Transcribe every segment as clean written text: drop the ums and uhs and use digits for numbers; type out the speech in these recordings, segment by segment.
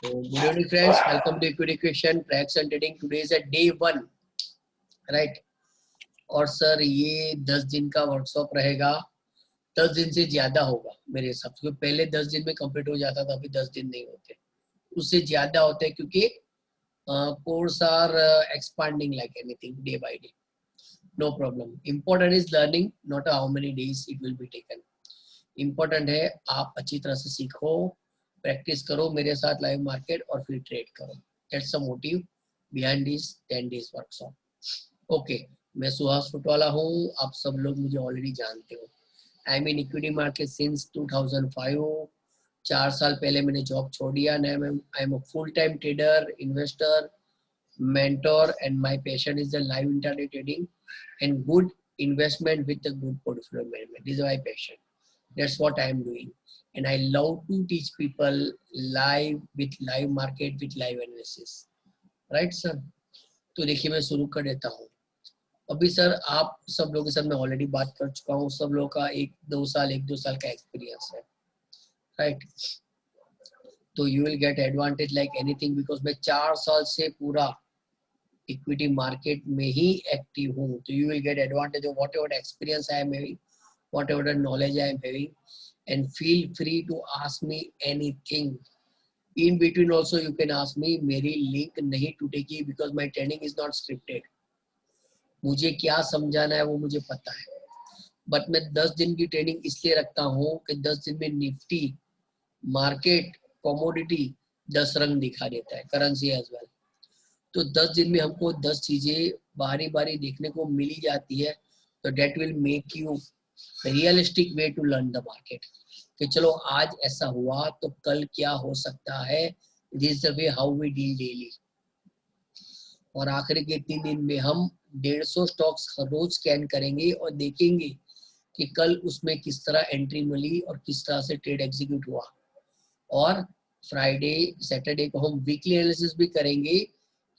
So, good evening, friends. Welcome to Equity Question Tracks and Trading. Today is a day 1, right? और sir ये 10 दिन का workshop रहेगा, 10 दिन से ज्यादा होगा मेरे हिसाब से। पहले 10 दिन में कंप्लीट हो जाता था, अभी 10 दिन नहीं होते, उससे ज्यादा होते हैं क्योंकि course are expanding like anything day by day. No problem. Important is learning, not how many days it will be taken. Important है आप अच्छी तरह से सीखो, प्रैक्टिस करो मेरे साथ लाइव मार्केट और फिर ट्रेड करो. That's the motive behind this 10 days workshop. Okay, मैं सुहास फुटवाला हूँ, आप सब लोग मुझे ऑलरेडी जानते हो. I am in equity market since 2005. 4 साल पहले मैंने जॉब छोड़ दिया. I am a full time trader, investor, mentor, and my passion is the live intraday trading and good investment with a good portfolio management. This is my passion. That's what I am doing, and I love to teach people live with live market with live analysis. Right, sir? तो देखिए मैं शुरू कर देता हूँ. अभी sir आप सब लोगों के साथ मैं ऑलरेडी बात कर चुका हूँ. सब लोगों का 1-2 साल का एक्सपीरियंस है, राइट? तो you will get advantage like anything, because मैं 4 साल से पूरा इक्विटी मार्केट में ही एक्टिव हूँ. तो you will get advantage of whatever experience I am having, whatever knowledge I am having, and feel free to ask me anything. In between also you can ask me. मेरी link नहीं टूटेगी because my training is not scripted. मुझे क्या समझाना है वो मुझे पता है, बट मैं 10 दिन की ट्रेनिंग इसलिए रखता हूँ कि 10 दिन में निफ्टी मार्केट कमोडिटी 10 रंग दिखा देता है, करेंसी एज वेल. तो 10 दिन में हमको 10 चीजें बारी बारी देखने को मिली जाती है. तो that will make you realistic way to learn the market, कि चलो आज ऐसा हुआ तो कल क्या हो सकता है. This is the way how we deal daily. और आखिरी के 3 दिन में हम 150 स्टॉक्स हर रोज स्कैन करेंगे और देखेंगे कि कल उसमें किस तरह एंट्री मिली और किस तरह से ट्रेड एग्जीक्यूट हुआ. और फ्राइडे सैटरडे को हम वीकली एनालिसिस भी करेंगे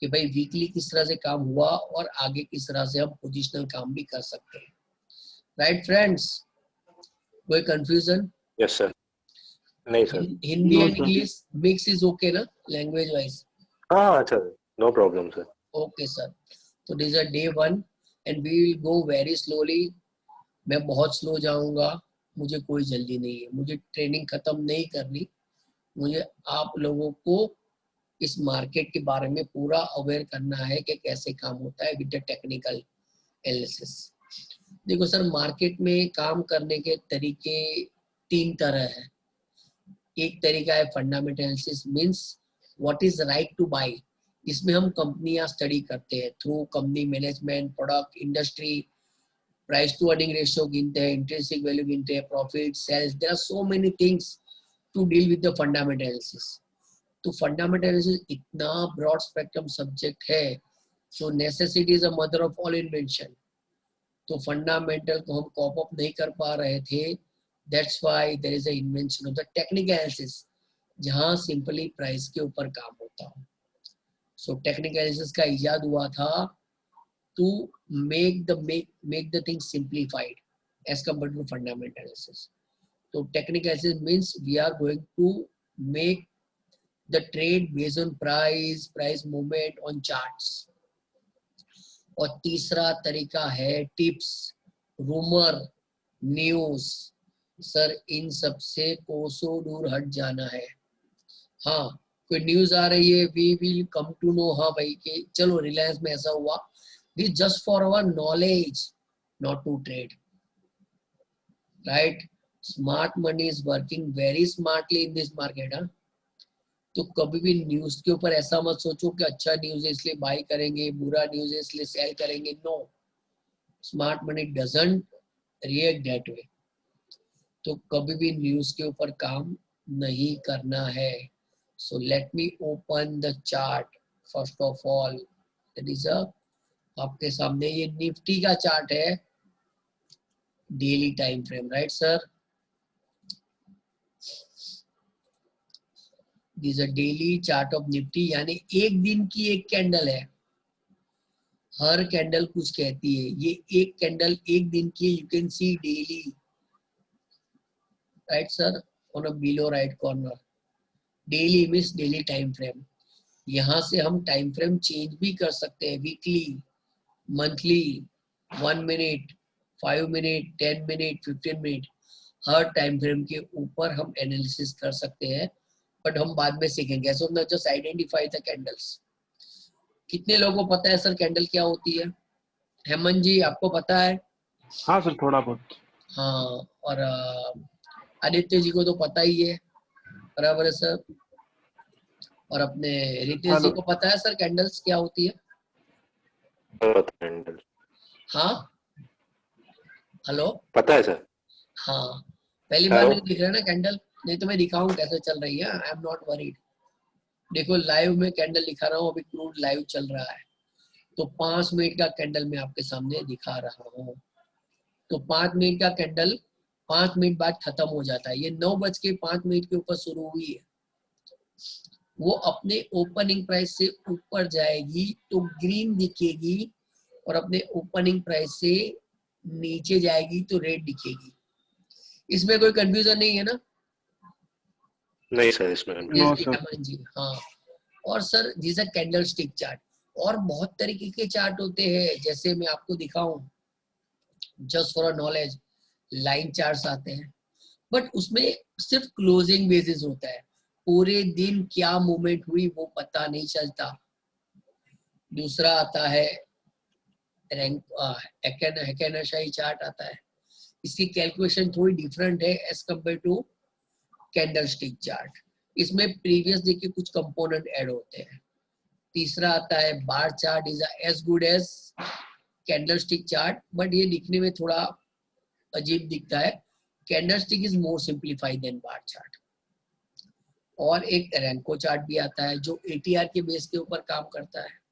कि भाई वीकली किस तरह से काम हुआ और आगे किस तरह से हम पोजिशनल काम भी कर सकते हैं. Right friends? कोई कंफ्यूजन? Yes sir. नहीं sir. Hindi and English mix is okay ना, लैंग्वेज वाइज? हाँ अच्छा, no problem sir. Okay sir. तो this is day 1 and we will go very slowly. मैं बहुत स्लो जाऊंगा, मुझे कोई जल्दी नहीं है. मुझे ट्रेनिंग खत्म नहीं करनी, मुझे आप लोगों को इस मार्केट के बारे में पूरा अवेयर करना है कि कैसे काम होता है विद द टेक्निकल एनालिसिस. देखो सर, मार्केट में काम करने के तरीके 3 तरह है. एक तरीका है fundamental analysis, means what is right to buy. इसमें हम कंपनियां स्टडी करते हैं through company management, product, industry, price to earning ratio गिनते हैं, इंट्रिंसिक वैल्यू गिनते हैं, profit, sales. There are so many things to deal with the fundamental analysis. तो फंडामेंटल एनालिसिस इतना ब्रॉड स्पेक्ट्रम सब्जेक्ट है, so necessity is a mother of all invention. तो fundamental को हम कॉप अप नहीं कर पा रहे थे. That's why there is a invention of the technical analysis, जहां सिंपली प्राइस के ऊपर काम होता हो. सो टेक्निकल एनालिसिस का इजाद हुआ था to make the thing simplified as compared to fundamental analysis. तो technical analysis means we are going to make the trade based on price movement on charts. और तीसरा तरीका है टिप्स, रूमर, न्यूज. सर इन सब से कोसों दूर हट जाना है. हाँ, कोई न्यूज आ रही है, we will come to know, हाँ भाई कि चलो रिलायंस में ऐसा हुआ. This just for our knowledge, not to trade. Right? Smart money is working very smartly in this market. हाँ, तो कभी भी न्यूज के ऊपर ऐसा मत सोचो कि अच्छा न्यूज है इसलिए बाय करेंगे, बुरा न्यूज है इसलिए सेल करेंगे. No, smart money doesn't react that way. तो कभी भी न्यूज के ऊपर काम नहीं करना है. So let me open the chart first of all. That is आपके सामने ये निफ्टी का चार्ट है, daily time frame. Right sir? This a daily chart of Nifty, यानी एक दिन की एक कैंडल है. हर कैंडल कुछ कहती है. ये एक कैंडल एक दिन की, you can C daily. Right sir? On a below right corner. Daily means daily time frame. यहाँ से हम टाइम फ्रेम चेंज भी कर सकते हैं, weekly, monthly, 1 minute, 5 minute, 10 minute, 15 minute, हर टाइम फ्रेम के ऊपर हम एनालिसिस कर सकते हैं। बट हम बाद में सीखेंगे। सो ना जस्ट आइडेंटिफाई द कैंडल्स। कितने लोगों को पता है सर कैंडल क्या होती है? हेमंत जी आपको पता है? हाँ सर, थोड़ा बहुत। हाँ, और आदित्य जी को तो पता ही है, बराबर है सर। और अपने रितेश जी हेलो। को पता है सर कैंडल्स क्या होती है? कैंडल हाँ, हेलो, पता है सर। हाँ, पहली बार हेलो। नहीं दिख रहा ना कैंडल? नहीं तो मैं दिखाऊं कैसे चल रही है, आई एम नॉट वरीड। देखो लाइव में कैंडल दिखा रहा हूँ, अभी क्रूड लाइव चल रहा है। तो 5 मिनट का कैंडल मैं आपके सामने दिखा रहा हूँ। तो 5 मिनट का कैंडल 5 मिनट बाद खत्म हो जाता है। ये 9:05 के ऊपर शुरू हुई है, वो अपने ओपनिंग प्राइस से ऊपर जाएगी तो ग्रीन दिखेगी, और अपने ओपनिंग प्राइस से नीचे जाएगी तो रेड दिखेगी। इसमें कोई कंफ्यूजन नहीं है ना? नहीं सर, इसमें नो कंफ्यूजन। सर। जी हाँ। और sir this a candle stick chart, और बहुत तरीके के चार्ट होते हैं, जैसे मैं आपको दिखाऊं just for knowledge, line charts आते हैं, बट उसमें सिर्फ क्लोजिंग बेसिस होता है, पूरे दिन क्या मूवमेंट हुई वो पता नहीं चलता। दूसरा आता है हैकेनाशाई चार्ट आता है, इसकी कैलकुलेशन थोड़ी डिफरेंट है as compare to candle stick chart. इसमें प्रीवियस डे के कुछ कंपोनेंट ऐड होते हैं। तीसरा आता है bar chart, is as good as candle stick chart, but ये दिखने में थोड़ा अजीब दिखता है। Candle stick is more simplified than bar chart. और एक रैंको चार्ट भी आता है जो एटीआर के बेस के ऊपर काम करता है।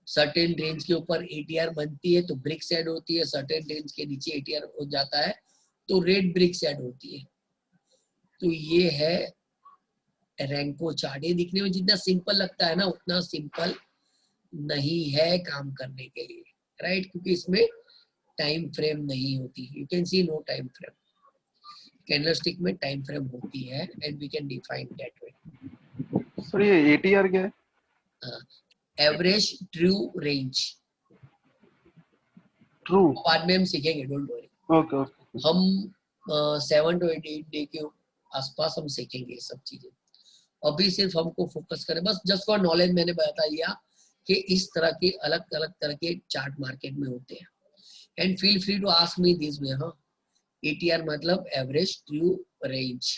सर्टेन रेंज के ऊपर एटीआर बनती है तो ब्रिक्स ऐड होती है, सर्टेन रेंज के नीचे एटीआर हो जाता है तो रेड ब्रिक्स ऐड होती है। तो ये है रैंको चार्ट। ये दिखने में जितना सिंपल लगता है ना, उतना सिंपल नहीं है काम करने के लिए, राइट? क्योंकि इसमें टाइम फ्रेम नहीं होती। You can see no time frame. Candlestick में टाइम फ्रेम होती है and we can define that way. Sir ये एटीआर क्या है? Average true range. ट्रू। बाद में हम सीखेंगे, डोंट वरी। Okay okay. हम 7 to 8 डे के आसपास हम सीखेंगे ये सब चीजें। अभी सिर्फ हमको फोकस करें, बस जस्ट फॉर नॉलेज मैंने बता दिया कि इस तरह के अलग अलग तरह के चार्ट मार्केट में होते हैं। And feel free to ask me this way. हाँ, एटीआर मतलब एवरेज ट्रू रेंज,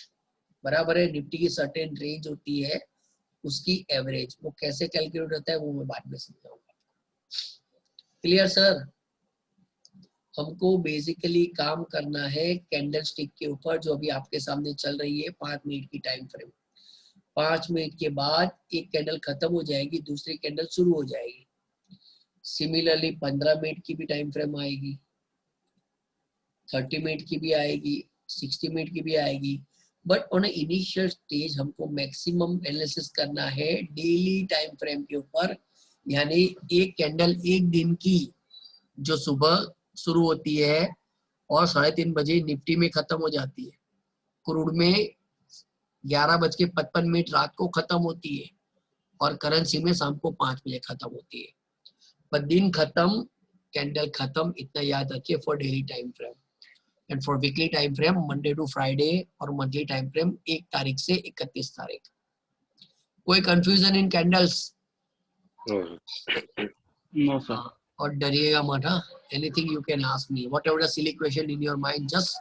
बराबर है। निफ्टी की सर्टेन रेंज होती है, उसकी एवरेज वो कैसे कैलकुलेट होता है वो मैं बाद में समझाऊंगा। Clear sir? हमको बेसिकली काम करना है कैंडल स्टिक के ऊपर, जो अभी आपके सामने चल रही है 5 मिनट की टाइम फ्रेम। 5 मिनट के बाद एक कैंडल खत्म हो जाएगी, दूसरी कैंडल शुरू हो जाएगी। सिमिलरली 15 मिनट की भी टाइम फ्रेम आएगी, 30 मिनट की भी आएगी, 60 मिनट की भी आएगी। बट ऑन इनिशियल स्टेज हमको मैक्सिमम एनालिसिस करना है डेली टाइम फ्रेम के ऊपर, यानी एक कैंडल एक दिन की जो सुबह शुरू होती है और 3:30 बजे निफ्टी में खत्म हो जाती है, क्रूड में 11:55 रात को खत्म होती है, और करेंसी में शाम को 5 बजे खत्म होती है। पर दिन खत्म, कैंडल खत्म, इतना याद रखिए for daily time frame. And for weekly time frame Monday to Friday, और मंथली टाइम फ्रेम 1 तारीख से 31 तारीख। कोई confusion in candles? No sir. और डरिएगा मत। हाँ, anything you can ask me, whatever the silly question in your mind, just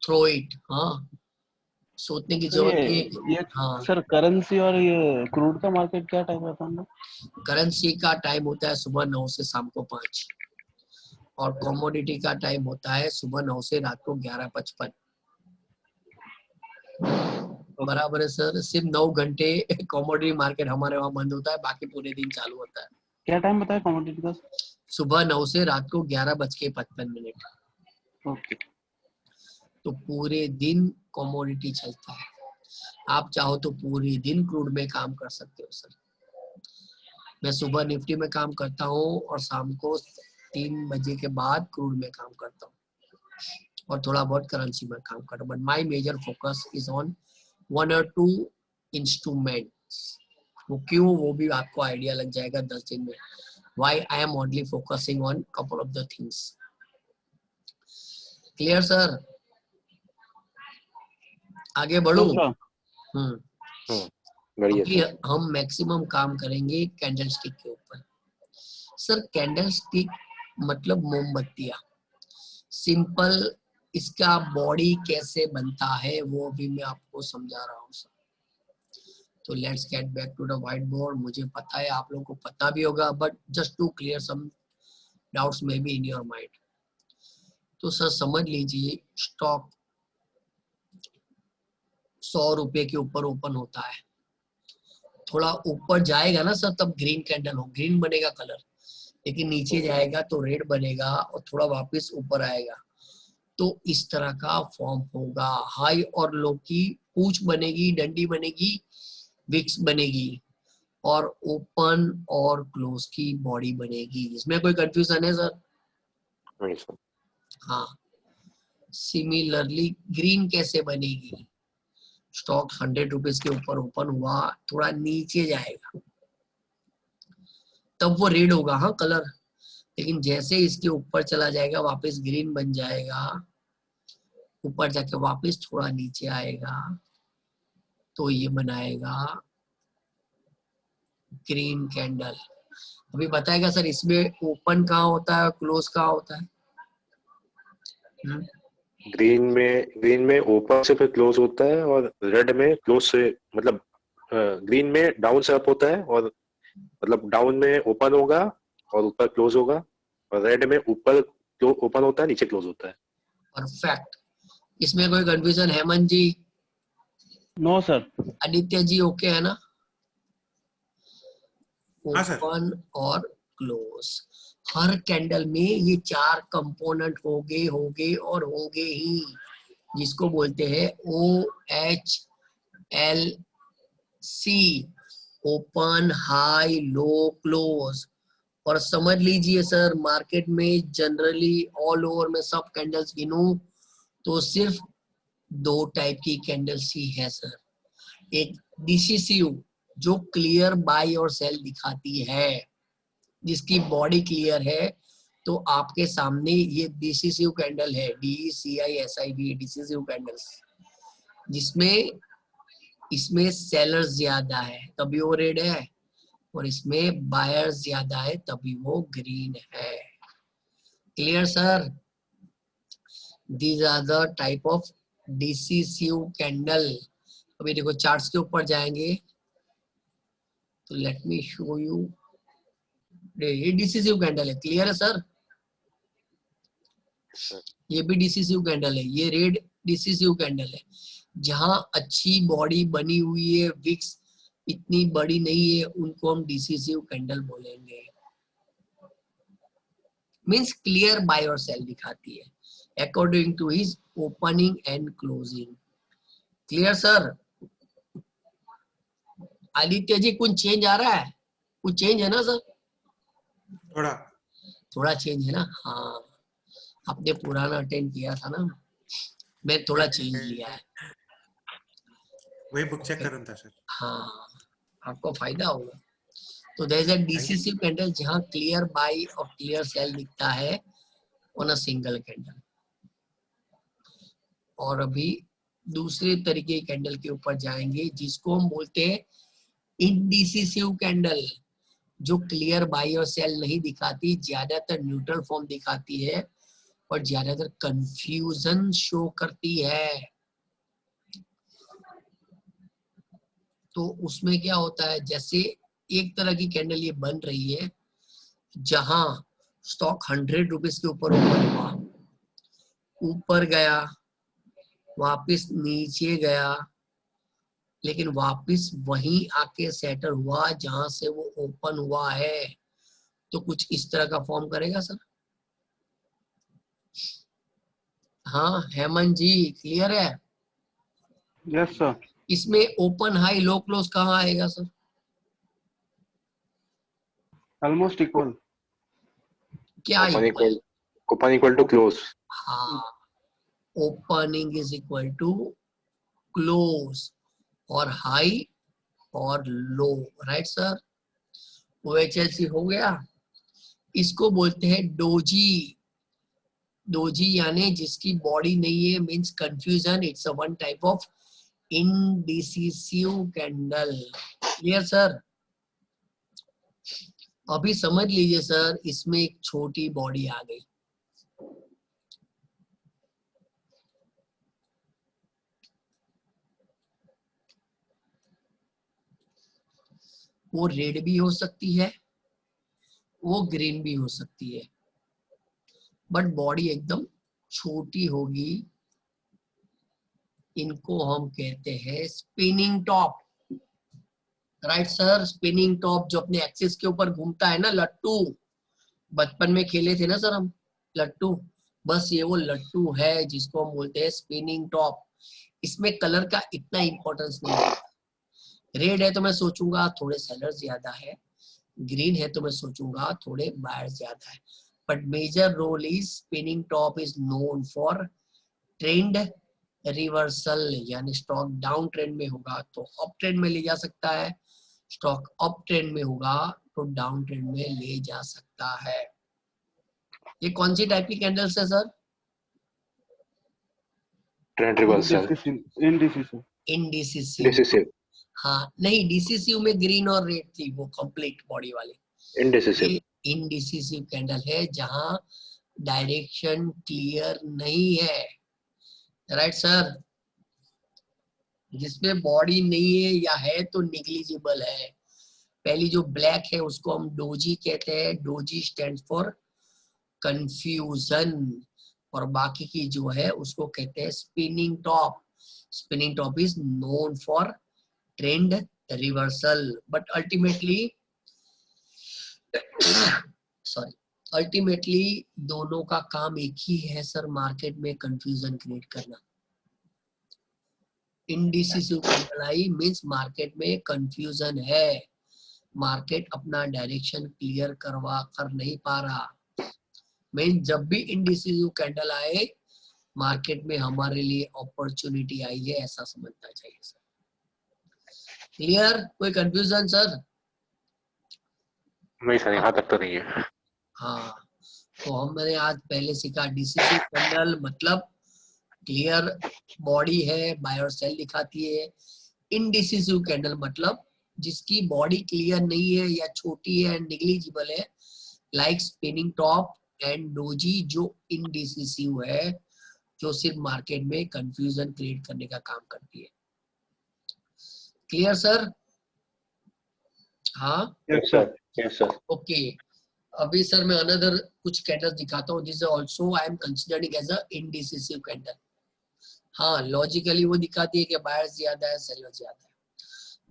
throw it. हाँ, सोचने की तो जरूरत नहीं है। ये हाँ, सर करेंसी और ये क्रूड का मार्केट क्या टाइम रहता है? करेंसी का टाइम होता है सुबह 9 से शाम को 5, और कमोडिटी का टाइम होता है सुबह 9 से रात को 11:55। बराबर है सर। सिर्फ 9 घंटे कमोडिटी मार्केट हमारे वहां बंद होता है, बाकी पूरे दिन चालू होता है। क्या टाइम बताया कमोडिटी का? सुबह 9 से रात को 11:55। ओके। तो पूरे दिन कमोडिटी चलता है। आप चाहो तो पूरे दिन क्रूड में काम कर सकते हो सर। मैं सुबह निफ्टी में काम करता हूँ और शाम को 3 बजे के बाद क्रूड में काम करता हूँ, और थोड़ा बहुत करेंसी में काम करता हूँ। But my major focus is on 1 or 2 instruments. वो क्यों, वो भी आपको आइडिया लग जाएगा 10 दिन में। Why I am only focusing on couple of the things. Clear sir? आगे बढ़ूं? बढ़िया अभी सर। हम मैक्सिमम काम करेंगे कैंडल स्टिक के ऊपर। सर कैंडल स्टिक मतलब मोमबत्तियां, सिंपल। इसका बॉडी कैसे बनता है वो भी मैं आपको समझा रहा हूँ सर। तो let's get back to the white board. मुझे पता है आप लोगों को पता भी होगा, but just to clear some doubts maybe in your mind. तो सर समझ लीजिए, स्टॉक 100 रुपए के ऊपर ओपन होता है, थोड़ा ऊपर जाएगा ना सर तब ग्रीन कैंडल हो, ग्रीन बनेगा कलर, लेकिन नीचे जाएगा तो रेड बनेगा और थोड़ा वापस ऊपर आएगा तो इस तरह का फॉर्म होगा। हाई और लो की पूंछ बनेगी, डंडी बनेगी, विक्स बनेगी, और ओपन और क्लोज की बॉडी बनेगी। इसमें कोई कंफ्यूजन है सर? नहीं सर। हाँ। सिमिलरली ग्रीन कैसे बनेगी? स्टॉक 100 रुपीज के ऊपर ओपन हुआ, थोड़ा नीचे जाएगा तब वो रेड होगा, हाँ कलर, लेकिन जैसे इसके ऊपर चला जाएगा वापस ग्रीन बन जाएगा, ऊपर जाके वापस थोड़ा नीचे आएगा तो ये बनाएगा ग्रीन कैंडल। अभी बताएगा सर इसमें ओपन कहाँ होता है, क्लोज कहाँ होता है? ग्रीन में ओपन से फिर क्लोज होता है, और रेड में क्लोज से, मतलब ग्रीन में डाउन से अप होता है, और मतलब डाउन में ओपन होगा और ऊपर क्लोज होगा, और रेड में ऊपर ओपन होता है, नीचे क्लोज होता है। परफेक्ट। इसमें कोई कंफ्यूजन है Hemant ji? No sir. Aditya ji okay है ना? हाँ सर। ओपन और क्लोज, हर कैंडल में ये 4 कंपोनेंट होंगे और होंगे ही, जिसको बोलते हैं OHLC, open, high, low, close. और समझ लीजिए सर, मार्केट में जनरली ऑल ओवर में सब कैंडल्स गिनूं तो सिर्फ 2 टाइप की कैंडल्स ही है सर। एक डिसिसिव जो क्लियर बाय और सेल दिखाती है, जिसकी बॉडी क्लियर है, तो आपके सामने ये डिसिसिव कैंडल है, DECISIV, डिसिसिव कैंडल्स, जिसमें इसमें सेलर्स ज्यादा है तभी वो रेड है, और इसमें बायर्स ज्यादा है तभी वो ग्रीन है। Clear sir? These are the type of decisive candle. अभी देखो चार्ट्स के ऊपर जाएंगे तो लेट मी शो यू, ये डिसिसिव कैंडल है। क्लियर है सर? ये भी डिसिसिव कैंडल है, ये रेड डिसिसिव कैंडल है। जहां अच्छी बॉडी बनी हुई है, विक्स इतनी बड़ी नहीं है, उनको हम डिसिसिव कैंडल बोलेंगे। मींस क्लियर बाय और सेल दिखाती है according to his opening and closing. Clear sir? Aditya ji कुछ चेंज आ रहा है? कुछ चेंज है ना सर? थोड़ा चेंज है ना? हाँ, आपने पुराना अटेंड किया था ना, मैं थोड़ा चेंज लिया है, वही बुक चेक कर रहा था सर। हाँ, आपको फायदा होगा। तो there is a decisive candle जहां क्लियर बाय और क्लियर सेल दिखता है ऑन अ सिंगल कैंडल। और अभी दूसरे तरीके के कैंडल के ऊपर जाएंगे जिसको हम बोलते हैं इनडिसिसिव कैंडल, जो क्लियर बाय और सेल नहीं दिखाती, ज्यादातर न्यूट्रल फॉर्म दिखाती है और ज्यादातर कंफ्यूजन शो करती है। तो उसमें क्या होता है, जैसे एक तरह की कैंडल ये बन रही है जहां स्टॉक 100 रुपीज के ऊपर ओपन हुआ, ऊपर गया, वापस नीचे गया, लेकिन वापस वहीं आके सेटल हुआ जहां से वो ओपन हुआ है, तो कुछ इस तरह का फॉर्म करेगा सर। हाँ हेमंत जी क्लियर है? Yes sir. इसमें ओपन, हाई, लो, क्लोज कहाँ आएगा सर? Almost equal. क्या equal? Open equal to close. हाँ, opening is equal to close, और हाई और लो, राइट सर। OHLC हो गया। इसको बोलते हैं डोजी। डोजी यानी जिसकी बॉडी नहीं है, means confusion. It's a one type of indecisive candle. Clear sir? अभी समझ लीजिए सर, इसमें एक छोटी बॉडी आ गई। वो रेड भी हो सकती है, वो ग्रीन भी हो सकती है, बट बॉडी एकदम छोटी होगी। इनको हम कहते हैं spinning top, right sir. Spinning top जो अपने एक्सिस के ऊपर घूमता है ना, लट्टू। बचपन में खेले थे ना सर हम लट्टू, बस ये वो लट्टू है जिसको हम बोलते हैं स्पिनिंग टॉप। इसमें कलर का इतना इंपॉर्टेंस नहीं है। रेड है तो मैं सोचूंगा थोड़े सेलर्स ज्यादा है, ग्रीन है तो मैं सोचूंगा थोड़े बायर्स ज्यादा है। But major role is spinning top is known for trend reversal, यानी स्टॉक डाउन ट्रेंड में होगा तो अप ट्रेंड में ले जा सकता है, स्टॉक अप ट्रेंड में होगा तो डाउन ट्रेंड में ले जा सकता है। ये कौन सी टाइप की कैंडल्स है सर? Trend reversal, indecisive. हाँ नहीं, डिसिसिव में ग्रीन और रेड थी, वो कंप्लीट बॉडी वाली। इंडिसिसिव, ये इंडिसिसिव कैंडल है जहां डायरेक्शन क्लियर नहीं है, राइट सर। जिसमें बॉडी नहीं है या है तो निग्लिजिबल है। पहली जो ब्लैक है उसको हम डोजी कहते हैं। Doji stand for confusion. और बाकी की जो है उसको कहते हैं spinning top. Spinning top is known for trend reversal, but ultimately sorry, ultimately दोनों का काम एक ही है सर, मार्केट में कंफ्यूजन क्रिएट करना। इंडिसिसिव कैंडल आई मींस मार्केट में कंफ्यूजन है, मार्केट अपना डायरेक्शन क्लियर करवा कर नहीं पा रहा। मीन जब भी इंडिसिसिव कैंडल आए मार्केट में हमारे लिए अपॉर्चुनिटी आई है, ऐसा समझना चाहिए सर। क्लियर? कोई कंफ्यूजन सर? नहीं सर, यहाँ तक तो नहीं है। हाँ, तो हमने आज पहले सीखा डिसिसिव कैंडल मतलब क्लियर बॉडी है, बाय और सेल दिखाती है। इनडिसिसिव कैंडल मतलब जिसकी बॉडी क्लियर नहीं है या छोटी है, निग्लिजिबल है, like spinning top and doji, जो इनडिसिसिव है, जो सिर्फ मार्केट में कंफ्यूजन क्रिएट करने का काम करती है। Clear sir? हाँ yes sir, yes sir. Okay. अभी सर मैं अनदर कुछ कैंडल दिखाता हूँ। This also I am considering as a indecisive candle. हाँ, लॉजिकली वो दिखाती है कि बायर्स ज्यादा है, सेलर ज्यादा है,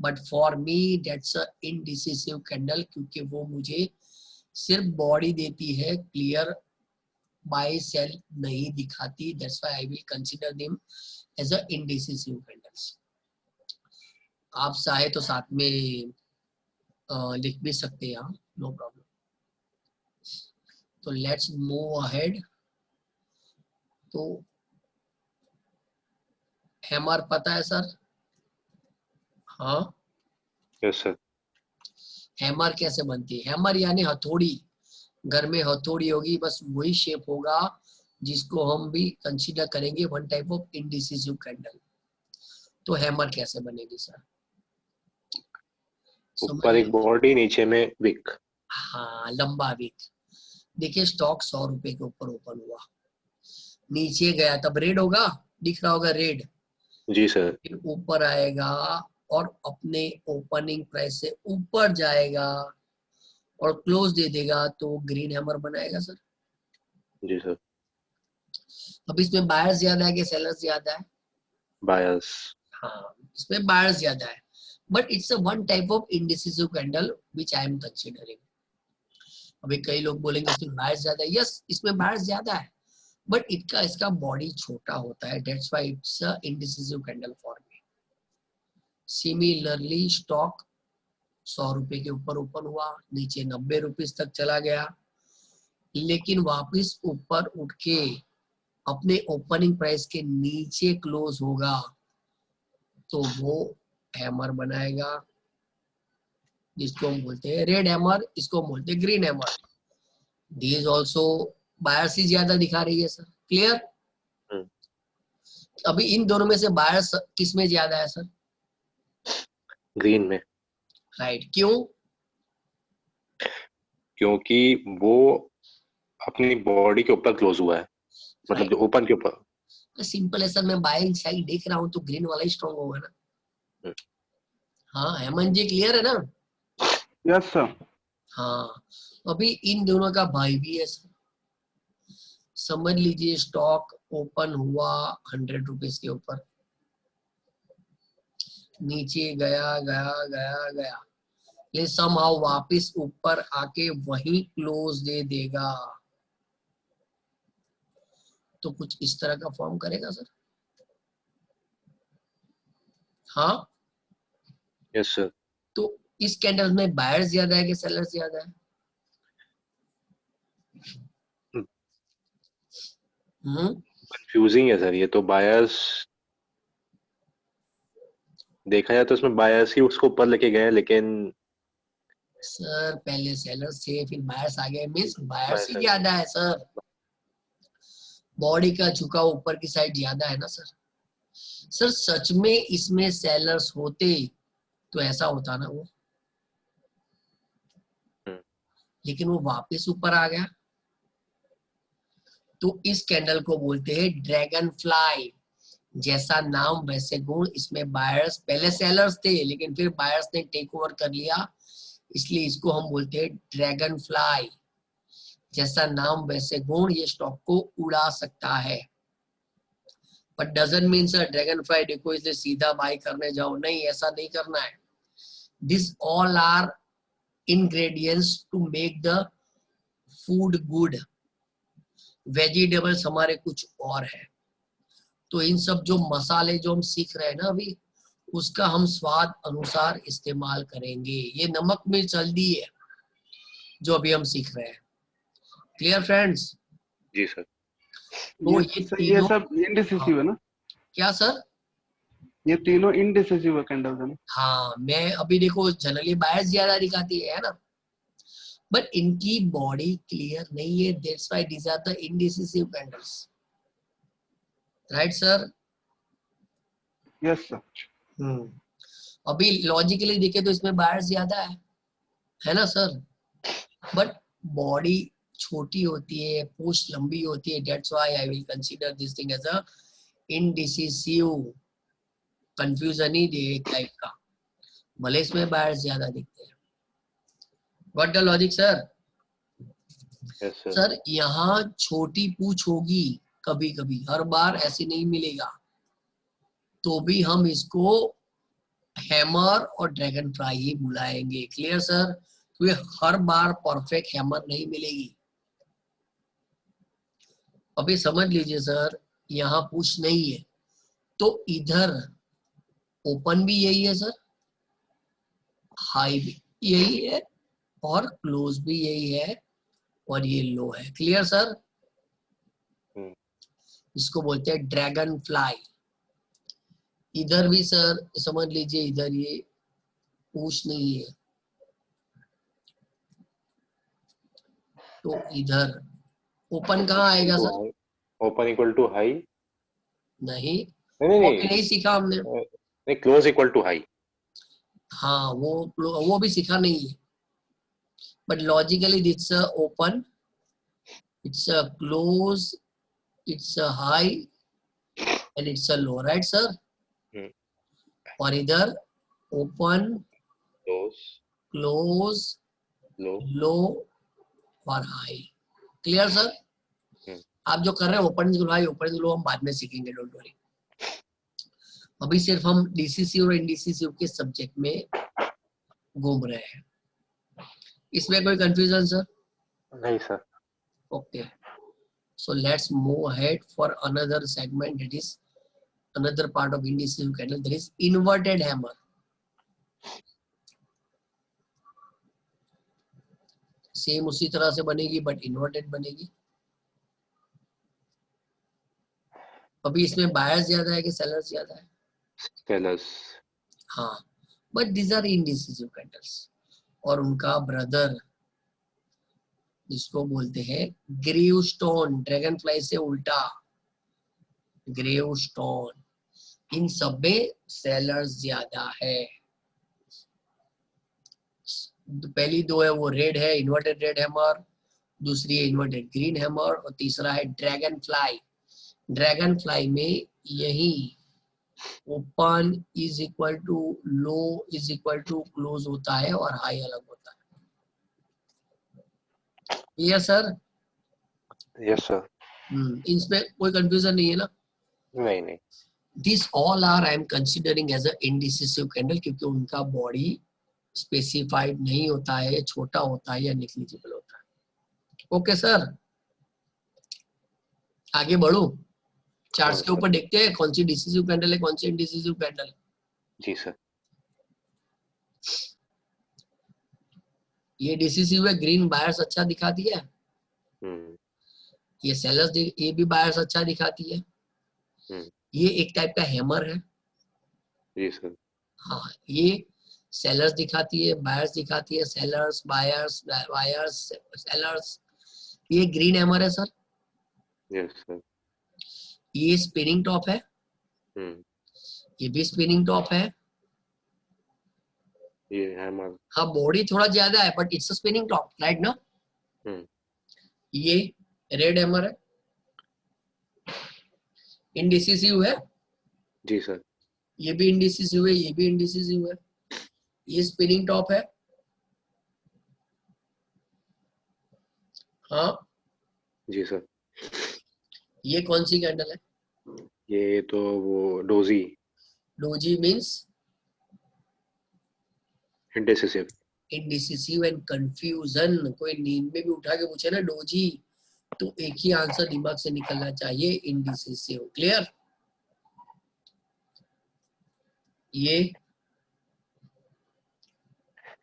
but for me that's a indecisive candle, क्योंकि वो मुझे सिर्फ बॉडी देती है, क्लियर बाय सेल नहीं दिखाती। That's why I will consider them as a indecisive candles. आप चाहे तो साथ में लिख भी सकते हैं, नो प्रॉब्लम। तो लेट्स मूव अहेड। तो हैमर पता है सर? हाँ, यस सर। हैमर कैसे बनती है? हैमर यानी हथौड़ी। घर में हथौड़ी होगी, बस वही शेप होगा जिसको हम भी कंसीडर करेंगे one type of indecisive candle. तो हैमर कैसे बनेगी सर? ऊपर एक बॉडी, नीचे में विक। हाँ, लंबा विक। देखिए स्टॉक 100 रुपए के ऊपर ओपन हुआ, नीचे गया तब रेड होगा, दिख रहा होगा रेड। जी सर। फिर ऊपर आएगा और अपने ओपनिंग प्राइस से ऊपर जाएगा और क्लोज दे देगा तो ग्रीन हैमर बनाएगा सर। जी सर। अब इसमें बायर्स ज्यादा है कि सेलर्स ज्यादा है? बायर्स। हाँ, इसमें बायर्स ज्यादा है, but it's a one type of indecisive candle which I am considering. अभी कई लोग बोलेंगे इसमें बायर्स ज्यादा है। यस, इसमें बायर्स ज्यादा है, बट इसका बॉडी छोटा होता है, that's why it's a indecisive candle for me. Similarly stock 100 रुपए के ऊपर ओपन हुआ, नीचे 90 रुपीज तक चला गया, लेकिन वापस ऊपर उठ के अपने ओपनिंग प्राइस के नीचे क्लोज होगा तो वो हैमर बनाएगा। जिसको हम बोलते हैं रेड हैमर, इसको हम बोलते हैं green hammer. These also buyers ही ज्यादा दिखा रही है सर। क्लियर? अभी इन दोनों में से बायर्स किस में ज्यादा है सर? ग्रीन में। राइट। क्यों? क्योंकि वो अपनी बॉडी के ऊपर क्लोज हुआ है, मतलब जो ओपन के ऊपर। सिंपल है सर, मैं बाइंग साइड देख रहा हूँ तो ग्रीन वाला ही स्ट्रॉन्ग होगा ना। हाँ हेमंत जी, क्लियर है ना? Yes sir. हाँ, अभी इन दोनों का भाई भी है सर। समझ लीजिए स्टॉक ओपन हुआ 100 रुपीज के ऊपर, नीचे गया गया गया गया, ये समहाउ वापस ऊपर आके वही क्लोज दे देगा, तो कुछ इस तरह का फॉर्म करेगा सर। हाँ, यस सर। तो इस कैंडल में बायर्स ज्यादा है कि सेलर्स ज्यादा है? कंफ्यूजिंग है सर ये तो। बायर्स देखा जाए तो इसमें बायर्स ही उसको ऊपर लेके गए, लेकिन सर पहले सेलर्स थे फिर बायर्स आ गए, मींस बायर्स ही बायर्स ज्यादा है सर। बॉडी का झुकाव ऊपर की साइड ज्यादा है ना सर। सर सच में इसमें सेलर्स होते तो ऐसा होता ना वो, लेकिन वो वापस ऊपर आ गया। तो इस कैंडल को बोलते हैं ड्रैगन फ्लाई। जैसा नाम वैसे गुण, इसमें बायर्स पहले सेलर्स थे लेकिन फिर बायर्स ने टेक ओवर कर लिया, इसलिए इसको हम बोलते हैं ड्रैगन फ्लाई। जैसा नाम वैसे गुण, ये स्टॉक को उड़ा सकता है। But doesn't mean sir dragon fly देखो इसलिए सीधा बाय करने जाओ, नहीं, ऐसा नहीं करना है। This all are ingredients to make the food good. Vegetables हमारे कुछ और है, तो इन सब जो मसाले जो हम सीख रहे हैं ना अभी, उसका हम स्वाद अनुसार इस्तेमाल करेंगे। ये नमक मिर्च हल्दी है जो अभी हम सीख रहे हैं। Clear friends? जी सर। तो ये ये तीनों, सब इनडिसिसिव है ना? क्या सर? ये तीनों इनडिसिसिव कैंडल्स है ना? हाँ, मैं अभी देखो जनरली बायर्स ज्यादा दिखाती है ना, बट इनकी बॉडी क्लियर नहीं है, that's why these are the indecisive candles. Right sir? Yes sir. अभी लॉजिकली देखे तो इसमें बायर्स ज्यादा है ना सर, बट बॉडी छोटी होती है, पोस्ट लंबी होती है, that's why I will consider this thing as a indecisive. Confusion ही दे टाइप का, भले इसमें बायर्स ज्यादा दिखते हैं। What the logic sir? Yes sir. Sir यहाँ छोटी पूछ होगी कभी कभी, हर बार ऐसे नहीं मिलेगा, तो भी हम इसको हैमर और ड्रैगन फ्लाई ही बुलाएंगे। Clear sir? तो ये हर बार परफेक्ट हैमर नहीं मिलेगी। अभी समझ लीजिए सर, यहाँ पुश नहीं है तो इधर ओपन भी यही है सर, हाई भी यही है और क्लोज भी यही है, और ये लो है। Clear sir? इसको बोलते हैं ड्रैगन फ्लाई। इधर भी सर समझ लीजिए, इधर ये पुश नहीं है तो इधर ओपन कहाँ आएगा sir? Open equal to high. नहीं, नहीं वो नहीं भी नहीं सीखा हमने। नहीं, क्लोज इक्वल टू हाई। हाँ, वो भी सीखा नहीं है, but logically it's open, it's a close, it's a high and it's a low. Right sir? और इधर ओपन, क्लोज, क्लोज, लो, लो और हाई। Clear sir? आप जो कर रहे हैं ओपन हाई ओपन लो हम बाद में सीखेंगे, डोंट वरी। अभी सिर्फ हम डीसीसी और इनडीसीसी के सब्जेक्ट में घूम रहे हैं। इसमें कोई कंफ्यूजन सर? नहीं sir. Okay, so let's move ahead for another segment, that is another part of indecisive candle, that is inverted hammer. Same उसी तरह से बनेगी बट इन्वर्टेड बनेगी। अभी इसमें बायर्स ज्यादा है कि सेलर्स ज्यादा है? सेलर्स। हाँ, but these are indecisive candles. और उनका ब्रदर जिसको बोलते हैं ग्रेवस्टोन, ड्रैगन फ्लाई से उल्टा ग्रेवस्टोन, इन सब में सेलर्स ज्यादा है। पहली दो है वो रेड है, इन्वर्टेड रेड हैमर, दूसरी है इन्वर्टेड ग्रीन हैमर, और तीसरा है ड्रैगन फ्लाई। ड्रैगन फ्लाई में यही open is equal to low is equal to close होता है और हाई अलग होता है। Yes sir. Yes sir. इसमें कोई कंफ्यूजन नहीं है ना? नहीं नहीं। This all are I am considering as a indecisive candle, क्योंकि उनका बॉडी स्पेसिफाइड नहीं होता है, छोटा होता है या नेग्लिजिबल होता है। ओके सर, आगे बढ़ो। चार्ट्स के ऊपर देखते हैं कौन सी डिसिसिव कैंडल है, कौन सी इंडिसिसिव कैंडल है। जी सर। ये डिसिसिव है, ग्रीन बायर्स अच्छा दिखाती है। ये सेलर्स ये भी बायर्स अच्छा दिखाती है। ये एक टाइप का हैमर है। जी सर। हाँ, ये सेलर्स दिखाती है, बायर्स दिखाती है, सेलर्स बायर्स बायर्स सेलर्स। ये ग्रीन हैमर है सर। Yes sir. ये स्पिनिंग टॉप है। ये भी स्पिनिंग टॉप है। ये हैमर। हाँ, बॉडी थोड़ा ज्यादा है but it's a spinning top, right ना? ये रेड हैमर है, इंडिसिसिव है। जी सर। ये भी इंडिसिसिव है, ये भी इंडिसिसिव है। ये स्पिनिंग टॉप है। हाँ जी सर। ये कौन सी कैंडल है? ये तो वो doji. Doji means indecisive. Indecisive and confusion. कोई नींद में भी उठा के पूछे ना डोजी, तो एक ही आंसर दिमाग से निकलना चाहिए, इंडिसिसिव। क्लियर? ये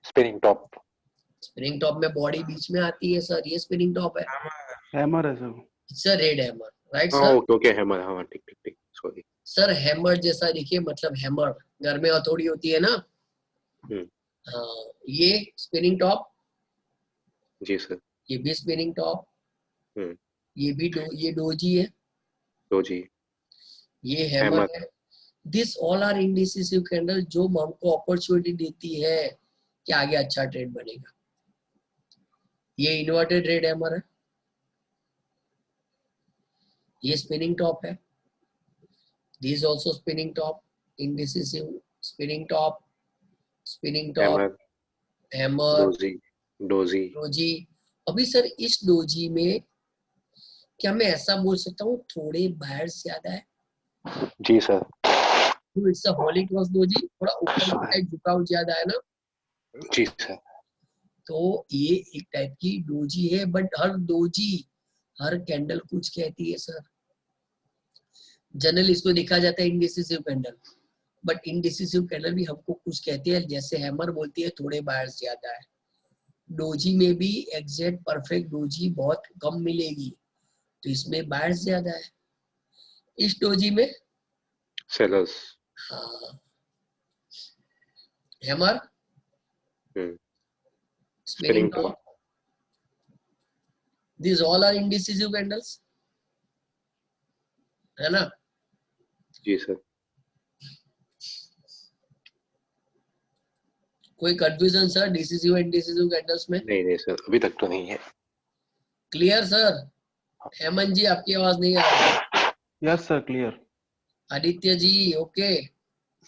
स्पिनिंग टॉप। स्पिनिंग टॉप में बॉडी बीच में आती है सर, ये स्पिनिंग टॉप है। हैमर है sir. It's a red hammer, right हाँ सर? Okay okay hammer. हाँ ठीक ठीक ठीक सॉरी। सर हैमर जैसा देखिए, मतलब हैमर घर में हथौड़ी होती है ना। हाँ, ये स्पिनिंग टॉप। जी सर। ये भी स्पिनिंग टॉप। ये भी ये डोजी है। डोजी। ये हैमर है। This all are indecisive candle, जो हमको अपॉर्चुनिटी देती है कि आगे अच्छा ट्रेड बनेगा। ये इन्वर्टेड रेड हैमर है। ये स्पिनिंग टॉप है। This also spinning top, indecisive, spinning top, spinning top, hammer, doji. Doji. Doji. अभी सर इस डोजी में क्या मैं ऐसा बोल सकता हूँ थोड़े बायर्स ज्यादा है? जी sir. It's a holy cross doji, थोड़ा ऊपर की साइड झुकाव ज्यादा है ना? जी सर। तो ये एक टाइप की डोजी है, बट हर डोजी हर कैंडल कुछ कहती है सर। जनरल इसको देखा जाता है indecisive candle, but indecisive candle भी हमको कुछ कहती है। जैसे हैमर बोलती है थोड़े बायर्स ज्यादा है, डोजी में भी एग्जैक्ट परफेक्ट डोजी बहुत कम मिलेगी, तो इसमें बायर्स ज्यादा है। इस डोजी में सेलर्स। हाँ, hammer, spinning top, these all are indecisive candles, है ना? जी सर। कोई confusion sir decisive and indecisive candles में? नहीं सर अभी तक तो नहीं है। Clear sir? हेमंत जी आपकी आवाज नहीं आ रही। Yes sir clear. Aditya ji okay.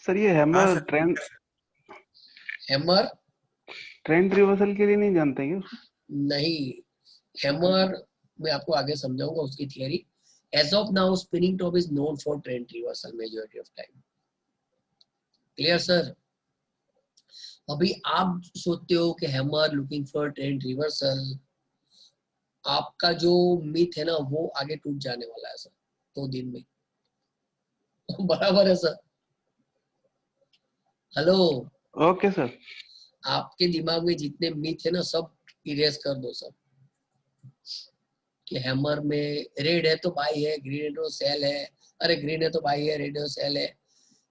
Sir ये हैमर ट्रेंड रिवर्सल के लिए नहीं जानते क्या? नहीं, हैमर मैं आपको आगे समझाऊंगा उसकी थियरी। As of now spinning top is known for trend reversal majority of time. Clear sir? अभी आप सोचते हो कि hammer looking for trend reversal, आपका जो मिथ है ना वो आगे टूट जाने वाला है सर 2 दिन में। बराबर है सर? Hello, okay sir. आपके दिमाग में जितने मिथ है ना सब इरेज कर दो सर। कि हैमर में रेड है तो बाई है, ग्रीन है तो सेल है, अरे ग्रीन है तो बाई है, रेड है तो सेल है।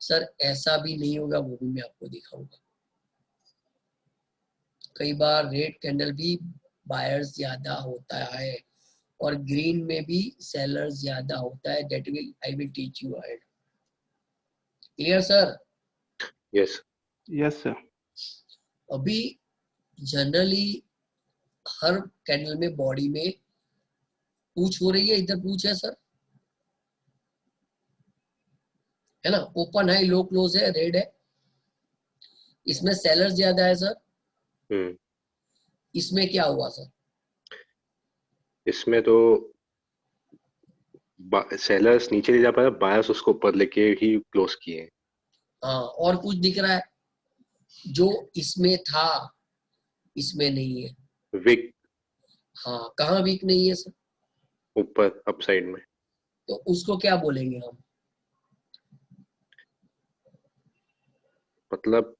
सर ऐसा भी नहीं होगा, वो भी मैं आपको दिखाऊंगा। कई बार रेड कैंडल भी बायर्स ज्यादा होता है और ग्रीन में भी सेलर्स ज्यादा होता है. That will I will teach you ahead. Clear sir? Yes. Yes sir. अभी जनरली हर कैंडल में बॉडी में पूछ हो रही है. इधर पूछ है सर, है ना. ओपन है, लो क्लोज है, रेड है. इसमें सेलर्स ज्यादा है सर. हम्म. इसमें क्या हुआ सर? इसमें तो सेलर्स नीचे ले जा पाया, बायर्स उसको ऊपर लेके ही क्लोज किए हैं. हाँ, और कुछ दिख रहा है जो इसमें था इसमें नहीं है. विक हाँ, कहाँ वीक नहीं है सर? ऊपर अप साइड में. तो उसको क्या बोलेंगे हम? मतलब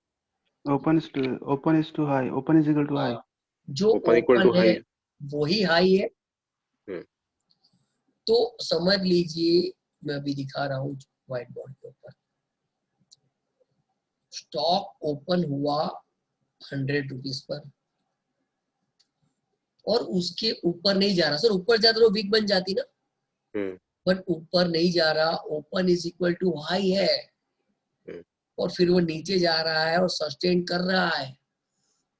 open is to high. Open is equal to high. जो ओपन इक्वल टू ओपन है हाई. वही हाई है. हम्म. तो समझ लीजिए, मैं अभी दिखा रहा हूँ व्हाइट बोर्ड के ऊपर. स्टॉक ओपन हुआ 100 रुपीज पर और उसके ऊपर नहीं जा रहा सर. ऊपर जाता तो वीक बन जाती ना, हम्म. बट ऊपर नहीं जा रहा. Open is equal to high है हम्म. और फिर वो नीचे जा रहा है और सस्टेन कर रहा है.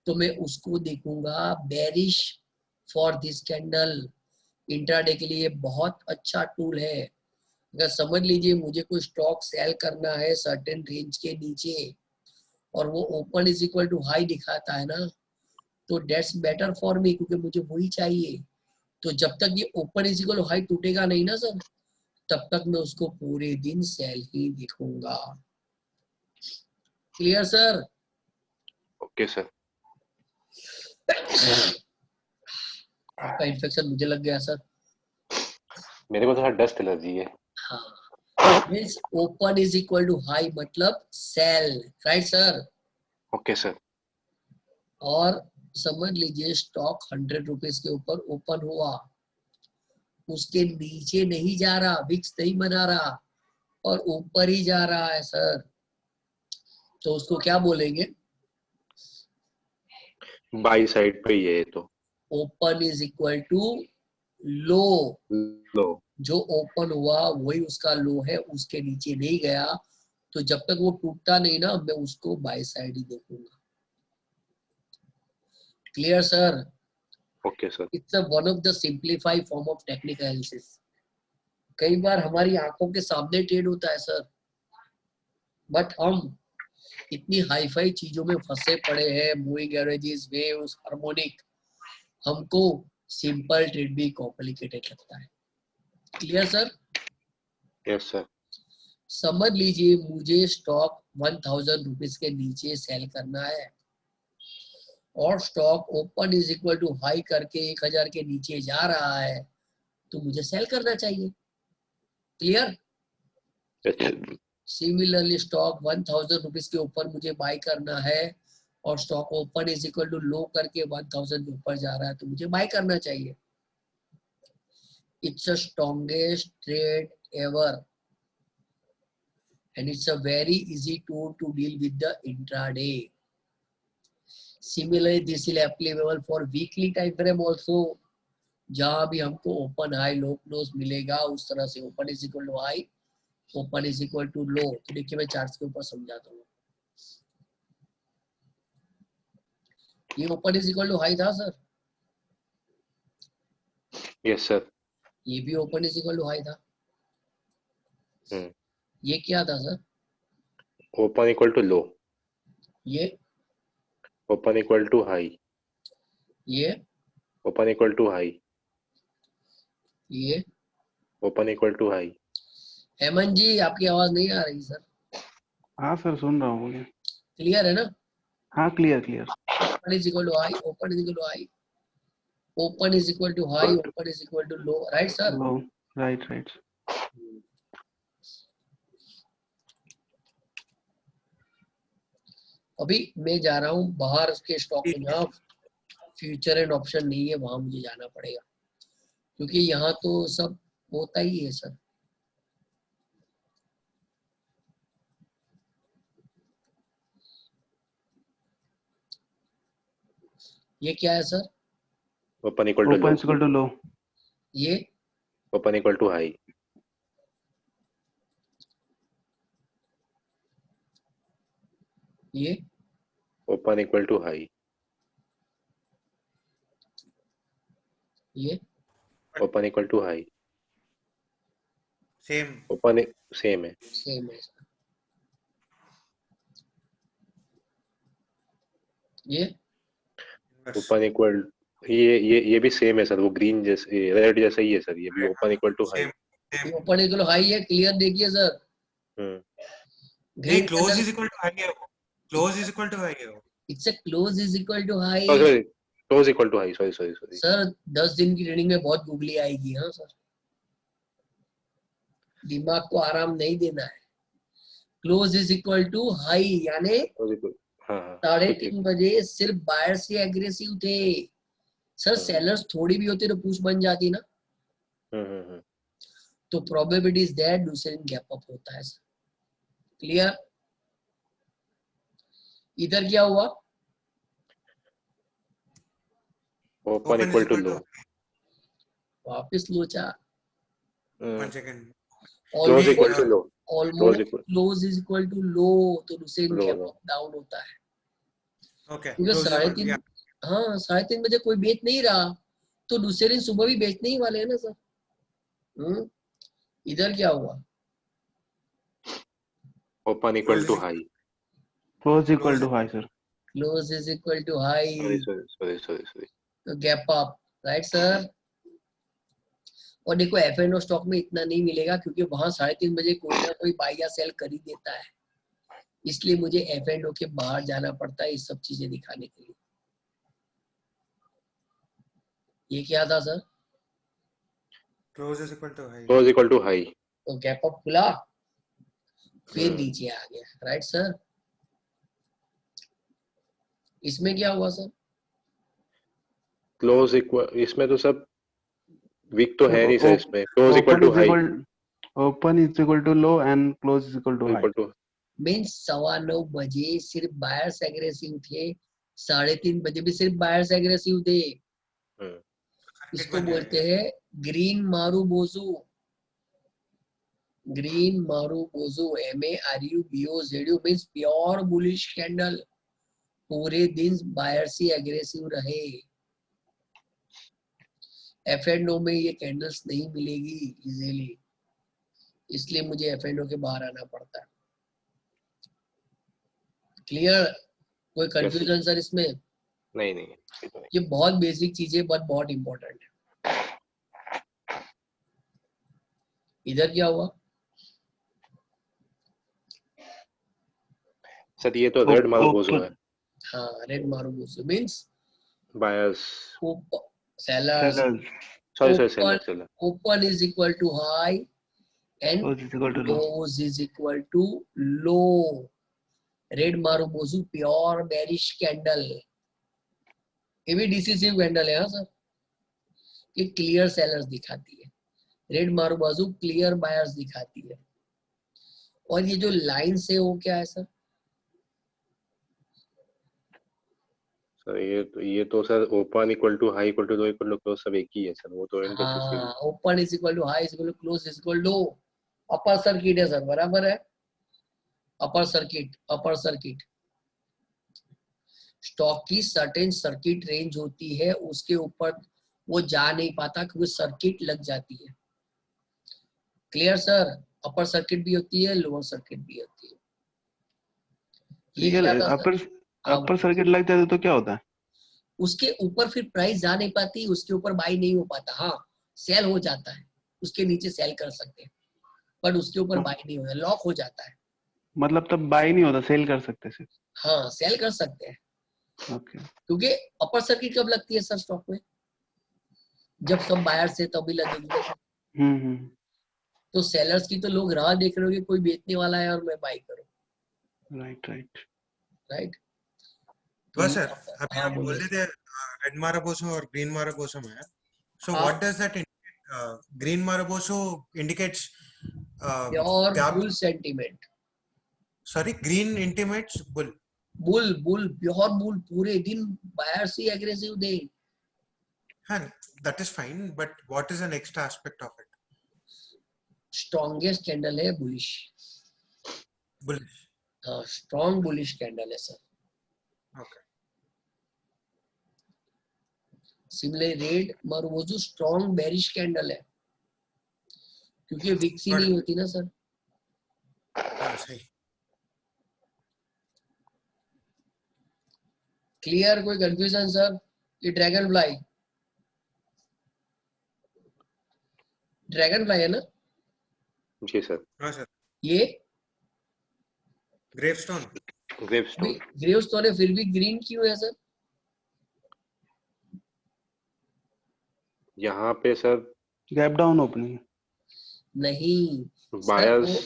तो मैं उसको देखूंगा bearish for this candle. Intraday के लिए बहुत अच्छा टूल है. अगर समझ लीजिए मुझे कोई स्टॉक सेल करना है सर्टेन रेंज के नीचे और वो open is equal to high दिखाता है ना, तो डेट्स बेटर फॉर मी, क्योंकि मुझे वही चाहिए. तो जब तक ये open is equal to high टूटेगा नहीं ना सर, तब तक मैं उसको पूरे दिन सेल ही दिखूंगा. Clear sir? Okay sir. आपका इन्फेक्शन मुझे लग गया सर. मेरे को तो डस्ट एलर्जी है. हाँ, means open is equal to high मतलब sell. Right sir? Okay sir. और समझ लीजिए स्टॉक 100 रुपीज के ऊपर ओपन हुआ, उसके नीचे नहीं जा रहा, विक्स नहीं बना रहा और ऊपर ही जा रहा है सर, तो उसको क्या बोलेंगे? बाई साइड पे ही है ये तो. ओपन इज इक्वल टू लो. लो. जो ओपन हुआ वही उसका लो है, उसके नीचे नहीं गया. तो जब तक वो टूटता नहीं ना, मैं उसको बाय साइड ही देखूंगा. Clear sir? Okay sir. It's one of the simplified form of technical analysis. कई बार हमारी आंखों के सामने ट्रेड होता है सर, बट हम इतनी हाईफाई चीजों में फंसे पड़े हैं, मूविंग एवरेजेस, वेव्स, हार्मोनिक, हमको सिंपल ट्रेड भी कॉम्प्लिकेटेड लगता है. Clear sir? Yes sir. समझ लीजिए मुझे स्टॉक 1000 रुपीज के नीचे सेल करना है और stock open is equal to high करके 1000 के नीचे जा रहा है, तो मुझे सेल करना चाहिए. क्लियर? सिमिलरली स्टॉक 1000 रुपीज के ऊपर मुझे बाय करना है और stock open is equal to low करके 1000 के ऊपर जा रहा है, तो मुझे बाय करना चाहिए. It's a strongest trade ever and it's a very easy tool to deal with the intraday. Similarly, this is applicable for weekly time frame also. जहां भी हमको ओपन हाई लो क्लोज मिलेगा, उस तरह से open is equal to high, open is equal to low. तो देखिए मैं चार्ट्स के ऊपर समझाता हूँ. ये open is equal to high था सर. Yes sir. ये भी open is equal to high था. हम्म. ये क्या था sir? Open equal to low. ये ओपन इक्वल टू हाई. ये ओपन इक्वल टू हाई. ये open equal to high. Hemant ji आपकी आवाज नहीं आ रही सर. हाँ सर, सुन रहा हूँ, बोलिए. क्लियर है ना? हाँ, clear clear. Open is equal to high, open is equal to high, open is equal to high, open is equal to low. Right sir? Low. Right right. अभी मैं जा रहा हूँ बाहर के स्टॉक में, जहाँ फ्यूचर एंड ऑप्शन नहीं है वहां मुझे जाना पड़ेगा, क्योंकि यहाँ तो सब होता ही है सर. ये क्या है sir? Open equal to low, open equal to low, ये ओपन इक्वल टू हाई, ये ओपन इक्वल टू हाई, ये open equal to high, same open same है। सेम है सर। ये ओपन इक्वल, ये भी सेम है सर, वो ग्रीन जैसे रेड जैसा ही है सर, ये भी open equal to high. Same open equal high है, क्लियर देखिए सर। नहीं, green close is equal to high है वो, close is equal to high है वो। It's a close is equal to high. Sorry, close equal to high, sorry. Sir 10 दिन की training में बहुत गूगली आएगी। हाँ सर, दिमाग को आराम नहीं देना है। Close is equal to high यानी हाँ, 3:30 बजे सिर्फ बायर से एग्रेसिव थे सर। सेलर्स थोड़ी भी होती तो पुश बन जाती ना, तो प्रोबेबिलिटी इज दैट दूसरे दिन गैप अप होता है सर। क्लियर? इधर क्या हुआ? ओपन इक्वल टू लो, वापस लोचा। 1 second. Close equal to low, almost close is equal to low, तो दूसरे दिन गैप लो, अप डाउन होता है। ओके, क्योंकि क्लोज इज इक्वल, 3:30, हाँ 3:30 बजे कोई बेच नहीं रहा, तो दूसरे दिन सुबह भी बेचने ही वाले हैं ना सर। इधर क्या हुआ? Open equal to high, close equal to high sir. Close is equal to high, sorry. तो गैप अप, राइट सर। और देखो F&O स्टॉक में इतना नहीं मिलेगा, क्योंकि वहां 3:30 बजे कोई ना कोई बाई या सेल कर ही देता है, इसलिए मुझे F&O के बाहर जाना पड़ता है ये सब चीजें दिखाने के लिए। ये क्या था sir? Close is equal to high, close equal to high, तो गैप अप खुला, फिर नीचे आ गया, राइट सर। इसमें क्या हुआ सर? क्लोज इक्वल, इसमें तो सब वीक तो है नहीं सर, इसमें close equal to high, open is equal to low and close is equal to high. Equal to means 9:15 बजे सिर्फ बायर्स एग्रेसिव थे, 3:30 बजे भी सिर्फ बायर्स एग्रेसिव थे। इसको बोलते हैं green marubozu. Green marubozu, MARUBOZU means pure bullish candle. पूरे दिन बायर्स ही एग्रेसिव रहे। F&O में ये कैंडल्स नहीं मिलेगी इजीली, इसलिए मुझे F&O के बाहर आना पड़ता है। क्लियर? कोई कंफ्यूजन सर इसमें? नहीं। ये बहुत बेसिक चीजें बट बहुत इंपॉर्टेंट है। इधर क्या हुआ? सर ये तो रेड मारूबोजू है। हाँ, red marubozu means buyers, sellers. Seller. Open is equal to high and close is equal to low. Red marubozu pure bearish candle, ये भी डिसिसिव कैंडल है। हाँ सर, ये क्लियर सेलर्स दिखाती है, रेड मारूबोजू क्लियर बायर्स दिखाती है। और ये जो लाइन से वो क्या है सर? सर ये तो sir open equal to high equal to low equal to close सब एक ही है सर, वो तो हाँ, open is equal to high is equal to close is equal to upper circuit है सर, बराबर है। अपर सर्किट स्टॉक की सर्टेन सर्किट रेंज होती है, उसके ऊपर वो जा नहीं पाता क्योंकि सर्किट लग जाती है। Clear sir? अपर सर्किट भी होती है, लोअर सर्किट भी होती है। ये क्या था सर? अपर सर्किट लग जाता तो क्या होता है? उसके ऊपर फिर प्राइस जा नहीं पाती, उसके ऊपर बाई नहीं हो पाता। हाँ, सेल हो जाता है, उसके नीचे सेल कर सकते हैं, पर उसके ऊपर बाई नहीं होता, लॉक हो जाता है। मतलब तब बाई नहीं होता, सेल कर सकते सिर्फ? हाँ, सेल कर सकते हैं। ओके। क्योंकि अपर सर्किट कब लगती है सर स्टॉक में? जब सब बायर से तभी लगेगी ना सर। तो सेलर्स की तो लोग राह देख रहे हो कि कोई बेचने वाला है और मैं बाई करूं। राइट। तो सर अभी आप बोल रहे थे रेड मारूबोजू और ग्रीन मारूबोजू में, so what does that green marubozu indicates pure bull sentiment. Sorry, green intimates bull bull bull pure bull, पूरे दिन बायर्स ही एग्रेसिव दे। And that is fine, but what is the next aspect of it? Strongest candle है bullish, Bullish. Strong bullish candle है sir. Okay. Similar red marubozu strong bearish candle है, क्योंकि wicks ही Got नहीं it. होती ना sir. हाँ, सही। क्लियर? कोई कंफ्यूजन सर? ये ड्रैगन फ्लाई, ड्रैगन फ्लाई है ना जी सर। हाँ सर। ये? ग्रेवस्टोन। ग्रेवस्टोन। ग्रेवस्टोन है, फिर भी ग्रीन क्यों है सर? यहाँ पे सर गैप डाउन ओपनिंग नहीं सर, बायर्स वो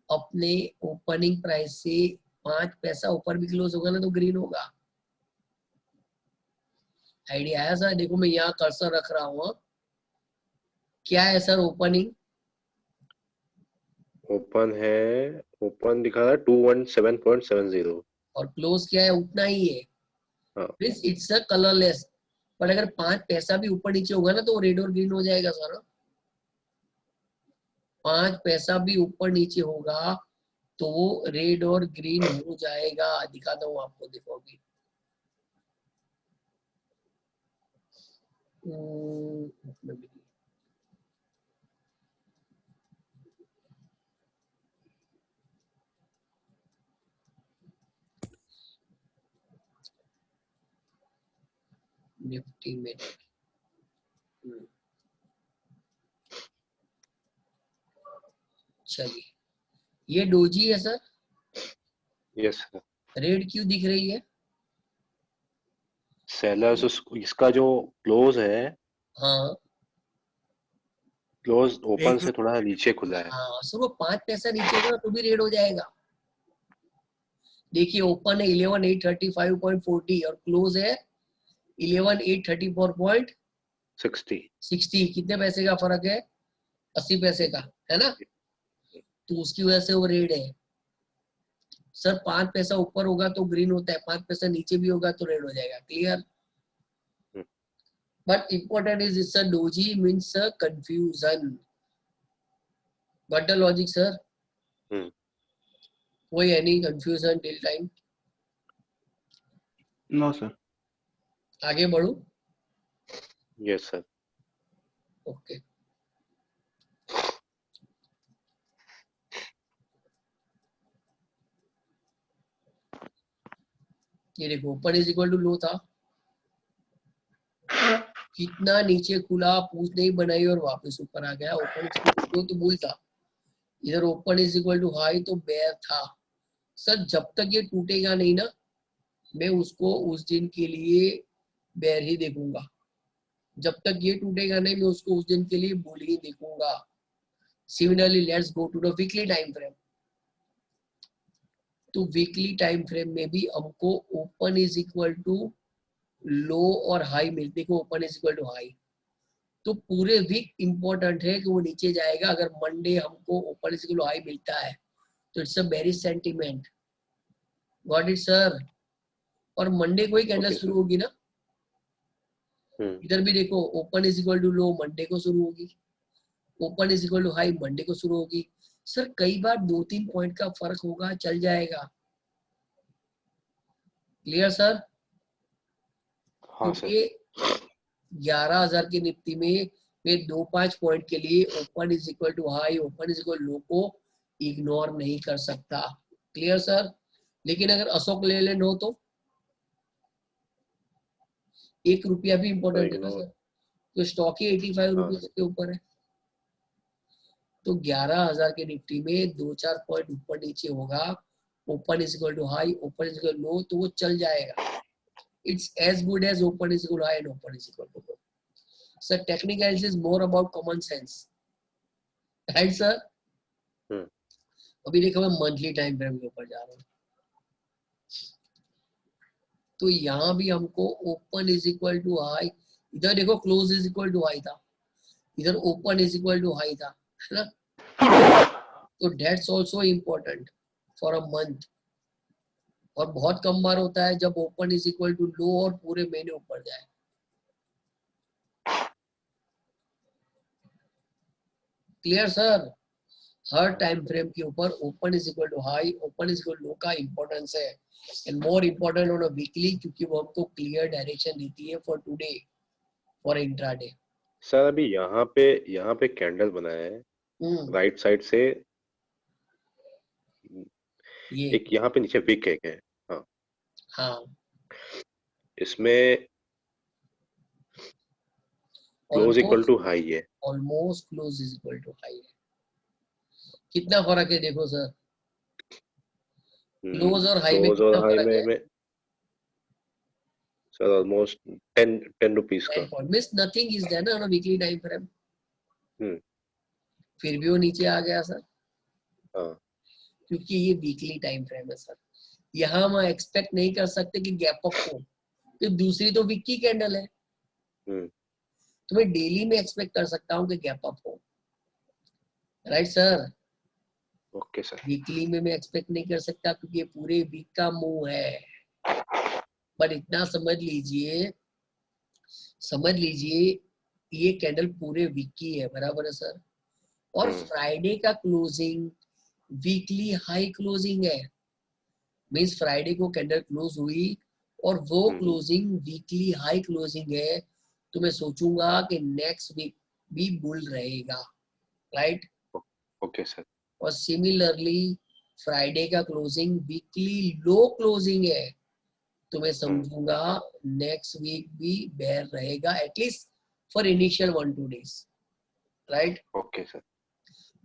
अपने ओपनिंग प्राइस से 5 पैसा ऊपर भी क्लोज होगा ना तो ग्रीन होगा। आइडिया आया सर? देखो मैं यहाँ कर्सर रख रहा हूँ, क्या है सर ओपनिंग? ओपन है, ओपन दिखा रहा है 217.70 और क्लोज क्या है? उतना ही है। हाँ। मींस इट्स अ कलरलेस, पर अगर 5 पैसा भी ऊपर नीचे होगा ना तो रेड और ग्रीन हो जाएगा सर। 5 पैसा भी ऊपर नीचे होगा तो वो रेड और ग्रीन हो जाएगा। दिखाता हूँ आपको, देखो अभी निफ्टी में चलिए, ये डोजी है सर। Yes sir. रेड क्यों दिख रही है? सेलर्स इसका जो क्लोज है, हाँ क्लोज ओपन एक से थोड़ा नीचे खुला है। हाँ सर, वो 5 पैसा नीचे होगा तो भी रेड हो जाएगा। देखिए ओपन है 11,835.40 और क्लोज है 11,834.60। 60। कितने पैसे का फर्क है? 80 पैसे का, है ना? तो उसकी वजह से वो रेड है सर। 5 पैसा ऊपर होगा तो ग्रीन होता है, 5 पैसा नीचे भी होगा तो रेड हो जाएगा। Clear? But important is it's a doji means a confusion. Got the logic sir? कोई any confusion till time? No sir. आगे बढ़ू? Yes sir. ओके ये देखो open is equal to low था, कितना नीचे खुला, पूछ नहीं बनाई और वापस ऊपर आ गया। Open is equal to low तो बुल था, इधर open is equal to high तो बेयर था। सर जब तक ये टूटेगा नहीं ना, मैं उसको उस दिन के लिए बेयर ही देखूंगा। जब तक ये टूटेगा नहीं, मैं उसको उस दिन के लिए बुल ही देखूंगा। Similarly let's go to the weekly time frame. तो वीकली टाइम फ्रेम में भी हमको open is equal to low और हाई मिल, देखो open is equal to high, तो पूरे वीक इंपॉर्टेंट है कि वो नीचे जाएगा। अगर मंडे हमको open is equal to high मिलता है तो it's a bearish sentiment. Got it sir? और मंडे को ही कैंडल शुरू होगी ना। इधर भी देखो open is equal to low Monday को शुरू होगी, open is equal to high Monday को शुरू होगी। सर कई बार 2-3 पॉइंट का फर्क होगा, चल जाएगा। Clear sir? हाँ सर। क्योंकि 11,000 की निफ्टी में मैं 2-5 पॉइंट के लिए open is equal to high, open is equal low को इग्नोर नहीं कर सकता। Clear sir? लेकिन अगर अशोक लेलैंड हो तो 1 रुपया भी इंपॉर्टेंट है ना सर, तो स्टॉक ही 85 रुपीज के ऊपर है। तो 11,000 के निफ्टी में 2-4 पॉइंट ऊपर नीचे होगा, open is equal to high, open is equal low, तो वो चल जाएगा। It's as good as open is equal high and open is equal to low. Sir technical analysis is more about common sense, right sir? अभी देखो मैं monthly time frame के ऊपर जा रहा हूँ, तो यहाँ भी हमको open is equal to high, इधर देखो close is equal to high था, इधर open is equal to high था, है ना? तो that's also important for a month. और बहुत कम बार होता है जब open is equal to low और पूरे महीने ऊपर जाए। Clear sir? हर टाइम फ्रेम के ऊपर open is equal to high, open is equal to low का इंपॉर्टेंस है, and more important on a weekly, क्योंकि वो हमको क्लियर डायरेक्शन देती है for today, for intraday. Sir अभी यहाँ पे कैंडल बनाया है राइट साइड से, ये एक यहाँ पे नीचे विक एक है। हाँ, हाँ, इसमें क्लोज इक्वल टू हाई है। Almost close is equal to high है। कितना फर्क है देखो सर, क्लोज और हाई में क्लोज कितना और हाई फर्क है? में सर ऑलमोस्ट 10 रुपीज का। 10 point means nothing is there ना वीकली टाइम फ्रेम। हम्म, फिर भी वो नीचे आ गया सर, हाँ, क्योंकि ये वीकली टाइम फ्रेम है सर। यहाँ हम एक्सपेक्ट नहीं कर सकते कि गैप अप हो, तो दूसरी तो वीक की कैंडल है, हम्म, तो मैं डेली में एक्सपेक्ट कर सकता हूँ कि गैप अप हो, right sir? Okay sir. Weekly में मैं एक्सपेक्ट नहीं कर सकता क्योंकि ये पूरे वीक का मूव है। पर इतना समझ लीजिए ये कैंडल पूरे वीक की है, बराबर है सर? और फ्राइडे का क्लोजिंग वीकली हाई क्लोजिंग है, मींस फ्राइडे को कैंडल क्लोज हुई और वो क्लोजिंग वीकली हाई क्लोजिंग है, तो मैं सोचूंगा कि नेक्स्ट वीक भी बुल रहेगा, राइट? Okay sir. और सिमिलरली फ्राइडे का क्लोजिंग वीकली लो क्लोजिंग है, तो मैं समझूंगा नेक्स्ट वीक भी बेयर रहेगा, at least for initial 1-2 days, right? Okay sir.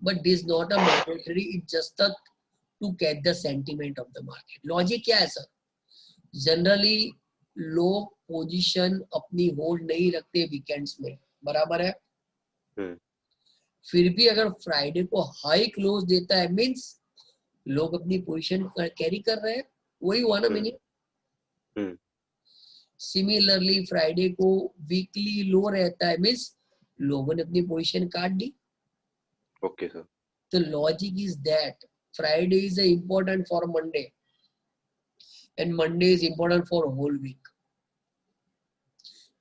But this is not a mandatory, it's just to catch the sentiment of the market. Logic क्या है sir? Generally लोग position अपनी hold नहीं रखते वीकेंड्स में, बराबर है? फिर भी अगर फ्राइडे को हाई क्लोज देता है मींस लोग अपनी पोजीशन कैरी कर रहे हैं, वही हुआ ना मीनिंग। सिमिलरली फ्राइडे को वीकली लो रहता है मींस लोगों ने अपनी पोजीशन काट दी। Okay sir. The logic is that Friday is important for Monday and Monday is important for whole week.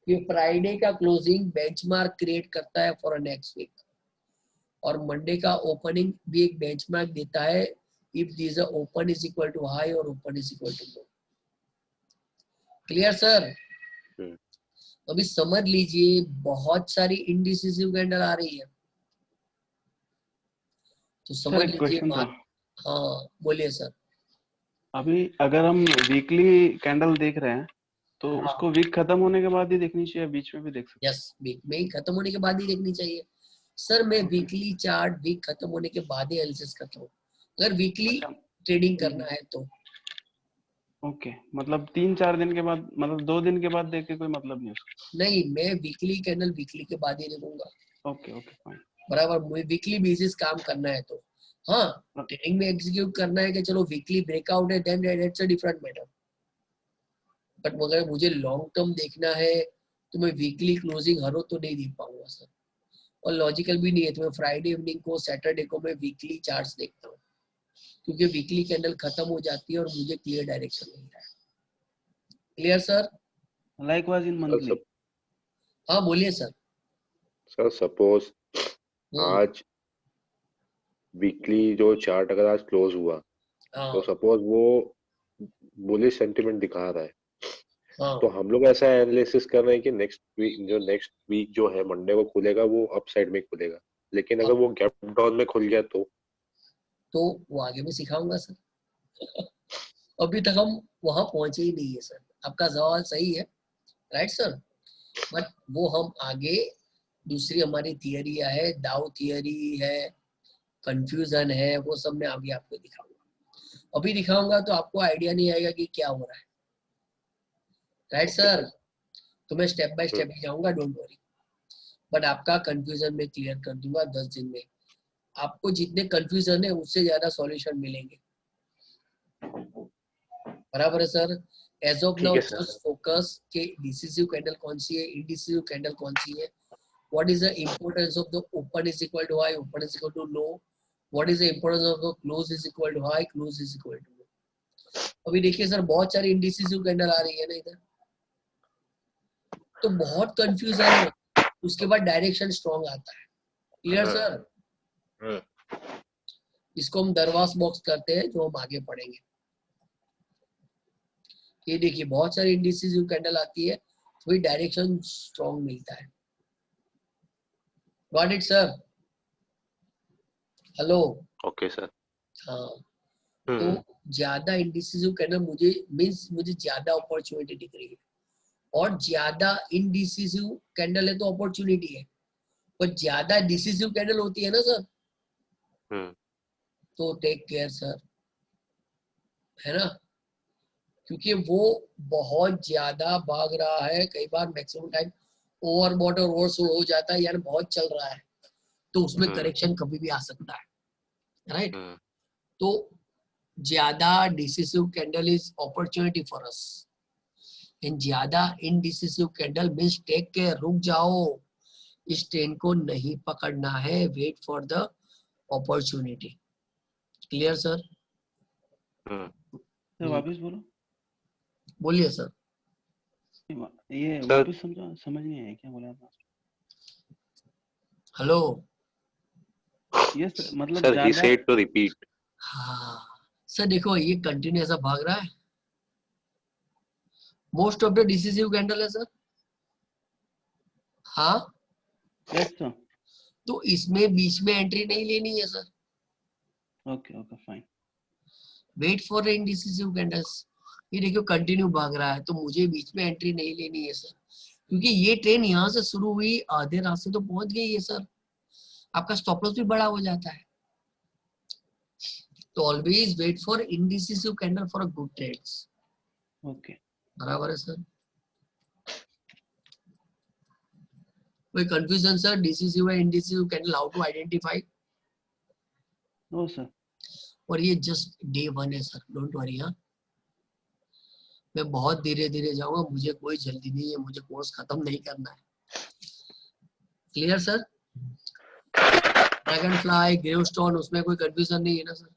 ये फ्राइडे का क्लोजिंग बेंचमार्क क्रिएट करता है फॉर नेक्स्ट वीक, और मंडे का ओपनिंग भी एक बेंचमार्क देता है if this open is equal to high और open is equal to low. Clear sir? अभी समझ लीजिए बहुत सारी इंडिसिसिव कैंडल आ रही है, तो समझ लीजिए बात। हाँ बोलिए सर। अभी अगर हम वीकली कैंडल देख रहे हैं तो उसको वीक खत्म होने के बाद ही देखनी चाहिए, बीच में भी देख सकते हैं? यस, वीक में ही खत्म होने के बाद ही देखनी चाहिए सर। मैं वीकली चार्ट वीक खत्म होने के बाद ही एनालिसिस करता हूँ, अगर वीकली ट्रेडिंग करना है तो। ओके, मतलब 3-4 दिन के बाद, मतलब 2 दिन के बाद देख के कोई मतलब नहीं उसका? नहीं, मैं वीकली कैंडल वीकली के बाद ही देखूंगा। ओके ओके फाइन, बराबर। मुझे वीकली बेसिस काम करना है तो हाँ, ट्रेडिंग में एग्जीक्यूट करना है कि चलो वीकली ब्रेकआउट है then it's a different matter, but अगर मुझे लॉन्ग टर्म देखना है तो मैं वीकली क्लोजिंग हर रोज तो नहीं देख पाऊंगा सर, और लॉजिकल भी नहीं है। तो मैं फ्राइडे इवनिंग को सैटरडे को मैं वीकली चार्ट्स देखता हूँ, क्योंकि वीकली कैंडल खत्म हो जाती है और मुझे क्लियर डायरेक्शन मिलता है। Clear sir? लाइकवाइज इन मंथली। हाँ बोलिए सर। सर सपोज आज वीकली जो चार्ट अगर आज क्लोज हुआ तो सपोज वो बुलिश सेंटीमेंट दिखा रहा है, तो हम लोग ऐसा एनालिसिस कर रहे हैं कि नेक्स्ट वीक जो है मंडे को खुलेगा वो अप साइड में खुलेगा, लेकिन अगर वो गैप डाउन में खुल गया तो वो आगे मैं सिखाऊंगा सर। अभी तक हम वहां पहुंचे ही नहीं है सर। आपका सवाल सही है, राइट सर, बट वो हम आगे दूसरी हमारी थियरियां है, दाउ थियरी है, कंफ्यूजन है, वो सब मैं आगे आपको दिखाऊंगा। अभी दिखाऊंगा तो आपको आइडिया नहीं आएगा कि क्या हो रहा है, राइट सर? तो मैं स्टेप बाय स्टेप ही जाऊंगा, डोंट वरी, बट आपका कंफ्यूजन मैं क्लियर कर दूंगा 10 दिन में। आपको जितने कंफ्यूजन है उससे ज्यादा सॉल्यूशन मिलेंगे, बराबर है sir? As of now just focus के डिसिसिव कैंडल कौन सी है, इंडिसिसिव कैंडल कौन सी है, what is the importance of the open is equal to high, open is equal to low, what is the importance of the close is equal to high, close is equal to low. अभी देखिए sir बहुत सारी indecisive candle आ रही है ना इधर, तो बहुत कंफ्यूजन है, उसके बाद डायरेक्शन स्ट्रॉन्ग आता है। Clear sir? इसको हम दरवास बॉक्स करते हैं, जो हम आगे पढ़ेंगे। ये देखिए बहुत सारी इंडिसिसिव कैंडल आती है, वही डायरेक्शन स्ट्रॉन्ग मिलता है। Got it sir? Hello? Okay sir. हाँ, तो ज्यादा इंडिसिसिव कैंडल मुझे मींस मुझे ज्यादा अपॉर्चुनिटी दिख रही है, और ज्यादा इंडिसिसिव कैंडल है तो अपॉर्चुनिटी है, पर ज्यादा डिसिसिव कैंडल होती है ना सर, तो टेक केयर सर, है ना? क्योंकि वो बहुत ज्यादा भाग रहा है, कई बार मैक्सिमम टाइम ओवरबॉट और ओवरसोल्ड हो जाता है, यानी बहुत चल रहा है, तो उसमें करेक्शन कभी भी आ सकता है, राइट? तो ज्यादा decisive candle is opportunity for us, and ज्यादा indecisive candle means take care, रुक जाओ, इस ट्रेन को नहीं पकड़ना है, wait for the opportunity. Clear sir? Sir वापस बोलो। बोलिए सर। ये वापस समझ नहीं आया क्या बोला आपने? हेलो? यस मतलब सर ही ज्यादा। Said to repeat. हाँ सर, देखो ये कंटिन्यू ऐसा भाग रहा है, most of the decisive candle है सर। हाँ यस सर। तो इसमें बीच में एंट्री नहीं लेनी है sir, okay okay fine. Wait for the indecisive candles. ये देखो कंटिन्यू भाग रहा है, तो मुझे बीच में एंट्री नहीं लेनी है सर, क्योंकि ये ट्रेन यहाँ से शुरू हुई, आधे रास्ते तो पहुंच गई है सर, आपका स्टॉप लॉस भी बड़ा हो जाता है। तो always wait for indecisive candle for a good trades. Okay बराबर है सर? कोई कंफ्यूजन सर? डिसिसिव है indecisive candle, how to identify? No sir. और ये जस्ट डे 1 है सर, डोंट वरी। हाँ, मैं बहुत धीरे धीरे जाऊंगा, मुझे कोई जल्दी नहीं है, मुझे कोर्स खत्म नहीं करना है। Clear sir? Dragon fly, gravestone, उसमें कोई कंफ्यूजन नहीं है ना सर?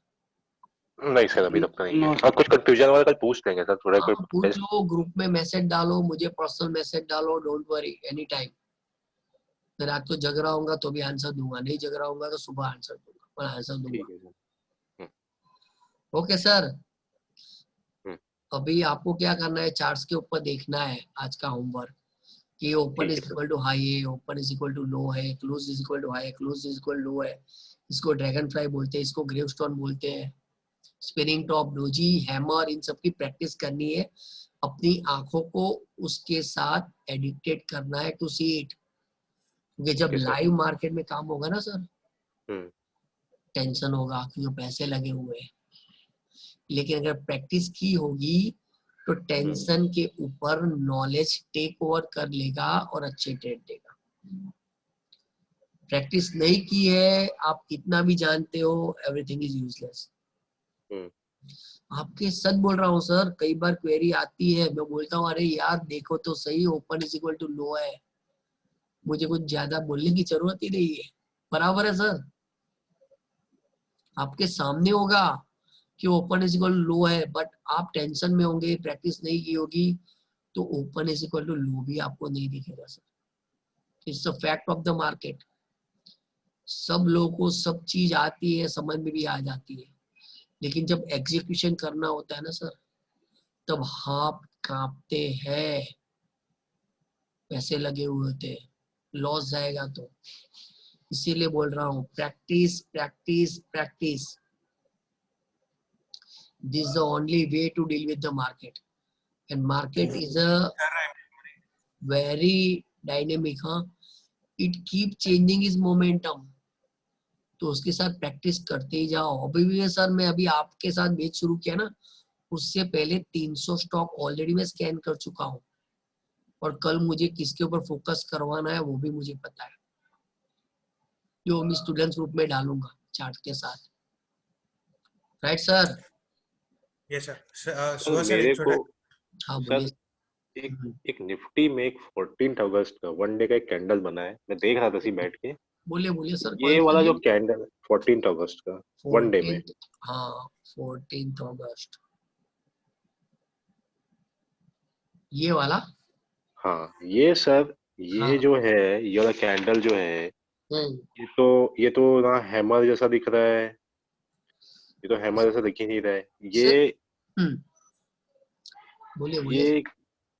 नहीं सर अभी तक तो नहीं है। और कुछ कंफ्यूजन वाला कल पूछ लेंगे सर, थोड़ा कोई पूछ लो, ग्रुप में मैसेज डालो, मुझे पर्सनल मैसेज डालो, डोंट वरी, एनी टाइम। मैं रात को जग रहा हूँ तो भी आंसर दूंगा, नहीं जग रहा हूँ तो सुबह आंसर दूंगा, पर आंसर दूंगा। ठीक है सर। Okay sir? अभी आपको क्या करना है, चार्ट्स के ऊपर देखना है आज का होमवर्क, कि open is equal to high है, open is equal to low है, close is equal to high, close is equal low है। इसको ड्रैगन फ्लाई बोलते हैं, इसको ग्रेवस्टोन बोलते हैं, स्पिनिंग टॉप, डोजी, हैमर, इन सब की प्रैक्टिस करनी है। अपनी आंखों को उसके साथ एडिक्टेड करना है टू सी इट, क्योंकि जब लाइव मार्केट में काम होगा ना सर, टेंशन होगा क्योंकि पैसे लगे हुए हैं, लेकिन अगर प्रैक्टिस की होगी तो टेंशन के ऊपर नॉलेज टेक ओवर कर लेगा और अच्छे ट्रेड देगा। प्रैक्टिस नहीं की है, आप कितना भी जानते हो, एवरीथिंग इज यूजलेस। आपके सच बोल रहा हूँ सर, कई बार क्वेरी आती है, मैं बोलता हूँ अरे यार देखो तो सही, open is equal to low है, मुझे कुछ ज्यादा बोलने की जरूरत ही नहीं है। बराबर है सर? आपके सामने होगा कि ओपन इज इक्वल लो है, बट आप टेंशन में होंगे, प्रैक्टिस नहीं की होगी, तो ओपन इज इक्वल टू लो भी आपको नहीं दिखेगा sir. It's a fact of the market. सब लोगों को सब चीज आती है, समझ में भी आ जाती है, लेकिन जब एग्जीक्यूशन करना होता है ना सर, तब हाथ कांपते हैं, पैसे लगे हुए होते हैं, लॉस जाएगा तो। इसीलिए बोल रहा हूँ practice practice practice, this is the only way to deal with the market, and market is a very dynamic, huh? It keep changing its momentum, तो उसके साथ प्रैक्टिस करते ही जाओ। अभी भी सर मैं अभी आपके साथ बेच शुरू किया ना, उससे पहले 300 स्टॉक ऑलरेडी मैं स्कैन कर चुका हूँ, और कल मुझे किसके ऊपर फोकस करवाना है वो भी मुझे पता है, जो मैं स्टूडेंट्स ग्रुप में डालूंगा चार्ट के साथ। Right sir? Yes sir. सुबह सर मेरे एक छोटा। हाँ सर बोलिए। एक निफ्टी में एक 14th अगस्त का वन डे का एक कैंडल बना है, मैं देख रहा था सी बैठ के। बोलिए बोलिए सर, ये वाला जो कैंडल 14th अगस्त का वन डे में, हाँ 14th अगस्त, ये वाला। हाँ ये सर, ये हाँ। जो है, ये वाला कैंडल जो है, हम्म। ये तो ना हैमर जैसा दिख रहा है, ये तो हैमर जैसा दिख ही नहीं रहा है। सर। ये हम्म। बोलिए बोलिए। ये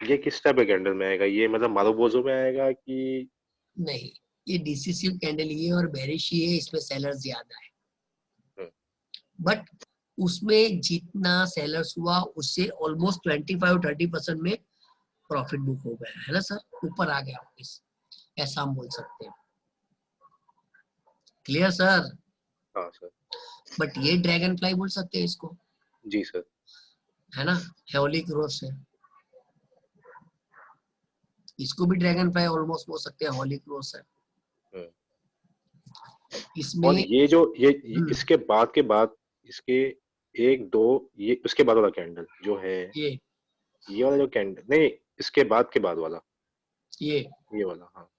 ये किस टाइप का कैंडल में आएगा? ये मतलब मारुबोजो में आएगा कि? नहीं, ये डिसिसिव कैंडल ही है और बेरिश ही है, इसमें सेलर्स ज्यादा है। हम्म, बट उसमें जितना सेलर्स हुआ उससे ऑलमोस्ट 25-30% में प्रॉफिट बुक हो गया है ना सर, ऊपर आ गया वापस, ऐसा हम बोल सकते हैं। Clear sir? हाँ सर। बट ये ड्रैगन फ्लाई बोल सकते हैं इसको, जी सर। है ना, हेओलिक रोज है, इसको भी ड्रैगन फ्लाई ऑलमोस्ट बोल सकते हैं, होलिक रोज है हम्म। इसमें। और ये इसके बाद के बाद, इसके एक दो, ये उसके बाद वाला कैंडल जो है, ये वाला जो कैंडल, नहीं, इसके बाद वाला, ये ये वाला, हाँ।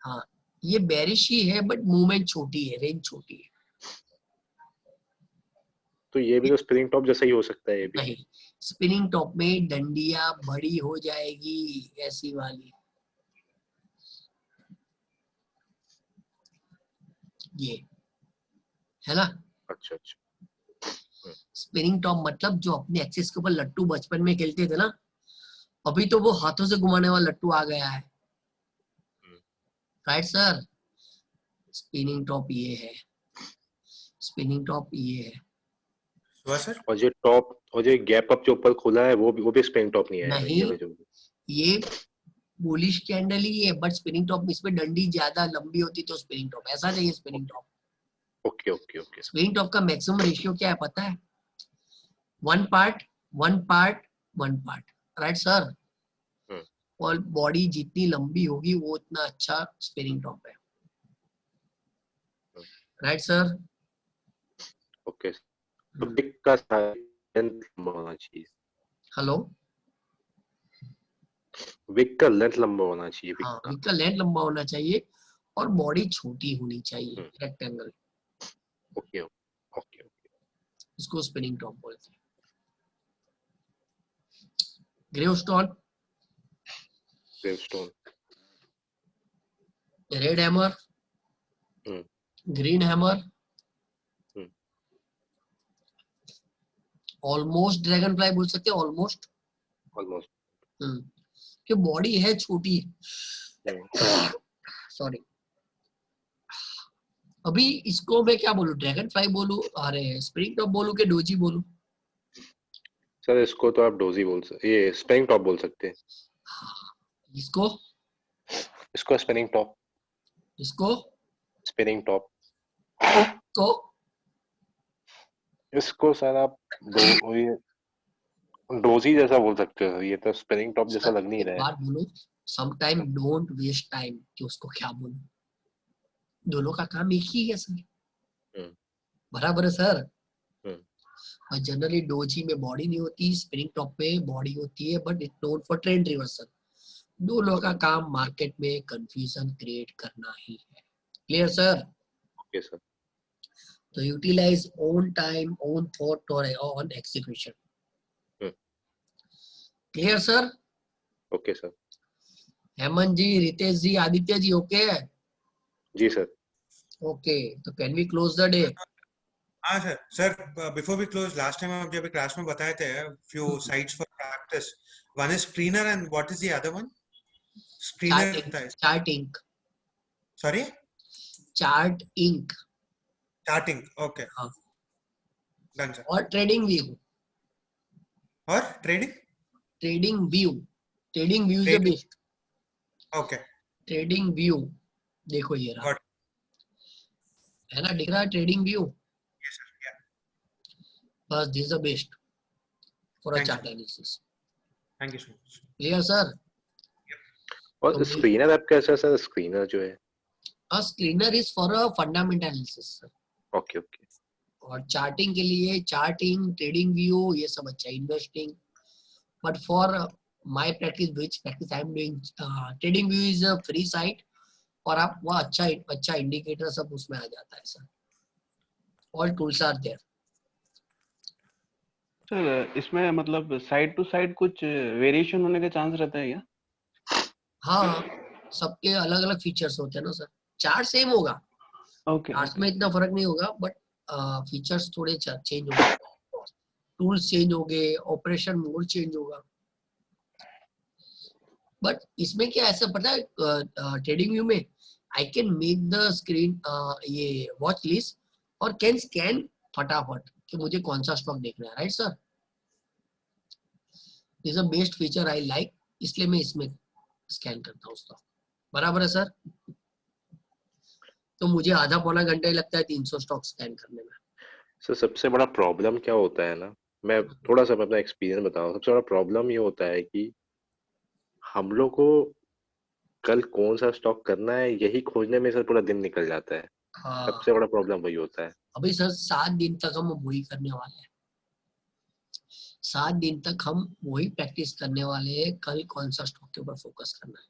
हाँ, ये बेरिश ही है बट मूवमेंट छोटी है, रेंज छोटी है। तो ये भी तो स्प्रिंग टॉप जैसा ही हो सकता है ये भी। नहीं, स्पिनिंग टॉप में डंडिया बड़ी हो जाएगी ऐसी वाली, ये है ना। अच्छा अच्छा। स्पिनिंग टॉप मतलब जो अपने एक्सिस के ऊपर लट्टू बचपन में खेलते थे ना, अभी तो वो हाथों से घुमाने वाला लट्टू आ गया है, राइट सर। स्पिनिंग टॉप ये है, स्पिनिंग टॉप ये है। हुआ सर? और जो टॉप, और जो गैप अप जो ऊपर खुला है, वो भी स्प्रिंग टॉप नहीं आएगा, नहीं, ये वाला जो। ये बुलिश कैंडल ही है बट स्पिनिंग टॉप, इसमें डंडी ज्यादा लंबी होती तो स्पिनिंग टॉप ऐसा चाहिए। Spinning top, okay okay okay. Spinning top का मैक्सिमम रेशियो क्या है पता है? 1 part 1 part 1 part, right sir. और बॉडी जितनी लंबी होगी वो उतना अच्छा स्पिनिंग टॉप है, राइट सर। ओके। तो विक का लेंथ लंबा होना चाहिए, हेलो। विक का लेंथ लंबा होना चाहिए, विक हाँ, का। विक का लेंथ लंबा होना चाहिए और बॉडी छोटी होनी चाहिए, रेक्टेंगल, ओके ओके ओके। इसको स्पिनिंग टॉप बोलते हैं। Gravestone, gravestone. Red hammer, green hammer, almost dragon fly बोल सकते हैं, ऑलमोस्ट। ऑलमोस्ट। कि बॉडी है छोटी, सॉरी। अभी इसको मैं क्या बोलूं, ड्रैगन फ्लाई बोलूं, अरे स्प्रिंग टॉप बोलूं कि डोजी बोलूं? सर इसको तो आप डोजी बोल सकते, ये स्पिनिंग टॉप बोल सकते हैं। इसको इसको स्पिनिंग टॉप, इसको स्पिनिंग टॉप। तो इसको सर आप ये डोजी जैसा बोल सकते हो, ये तो स्पिनिंग टॉप जैसा लग नहीं एक रहा है। बात बोलूं, some time don't waste time कि उसको क्या बोलूं, दोनों का काम एक ही है सर, बराबर है सर। और जनरली डोजी में बॉडी नहीं होती, स्पिनिंग टॉप में बॉडी होती है, but it's known for trend reversal. दोनों का काम मार्केट में कंफ्यूजन क्रिएट करना ही है। Clear sir? Okay sir. तो utilize own time, own thought और on execution. Clear sir? Okay sir. Hemant ji, Ritesh ji, Aditya ji, okay? जी सर। ओके, तो can we close the day? हाँ सर। Sir before we close, last time आप जब क्लास में बताए थे few sites for practice, one is screener and what is the other one? Screener था। Chartink. Sorry? Chart ink. Charting, okay. हाँ, done sir. और ट्रेडिंग व्यू। और trading? Trading view, trading view is the best. Okay, trading view, देखो ये रहा, got, है ना, दिख रहा है trading view? Yes sir, yeah, बस this is the best for a thanks chart sir, analysis. Thank you so much. Clear sir? और स्क्रीनर ऐप कैसा है सर? स्क्रीनर जो है, uh screener is for a fundamental analysis. Okay okay. और charting के लिए चार्टिंग, ट्रेडिंग व्यू, ये सब अच्छा, investing. But for my practice, which practice I am doing, TradingView is a free site और आप वो अच्छा इंडिकेटर सब उसमें आ जाता है sir, all tools are there. Sir इसमें मतलब साइड टू साइड कुछ वेरिएशन होने का चांस रहता है क्या? हाँ, सबके अलग अलग फीचर्स होते हैं ना सर। चार्ट सेम होगा, ओके चार्ट में इतना फर्क नहीं होगा, बट फीचर्स थोड़े चेंज होंगे, टूल्स चेंज होंगे, ऑपरेशन मोड चेंज होगा। बट इसमें क्या ऐसा पता है, ट्रेडिंग व्यू में I can make the screen ये वॉच लिस्ट और कैन स्कैन फटाफट कि मुझे कौन सा स्टॉक देखना है, right sir. Is a best feature I like, इसलिए मैं इसमें स्कैन करता हूँ स्टॉक। बराबर है सर। तो मुझे आधा पौना घंटा ही लगता है 300 स्टॉक स्कैन करने में। सर सबसे बड़ा प्रॉब्लम क्या होता है ना, मैं थोड़ा सा अपना एक्सपीरियंस बताऊं। सबसे बड़ा प्रॉब्लम ये होता है कि हम लोग को कल कौन सा स्टॉक करना है यही खोजने में सर पूरा दिन निकल जाता है। हाँ, सबसे बड़ा प्रॉब्लम वही होता है। अभी सर 7 दिन तक हम वही करने वाले हैं। 7 दिन तक हम वही प्रैक्टिस करने वाले हैं, कल कौन सा स्टॉक के ऊपर फोकस करना है।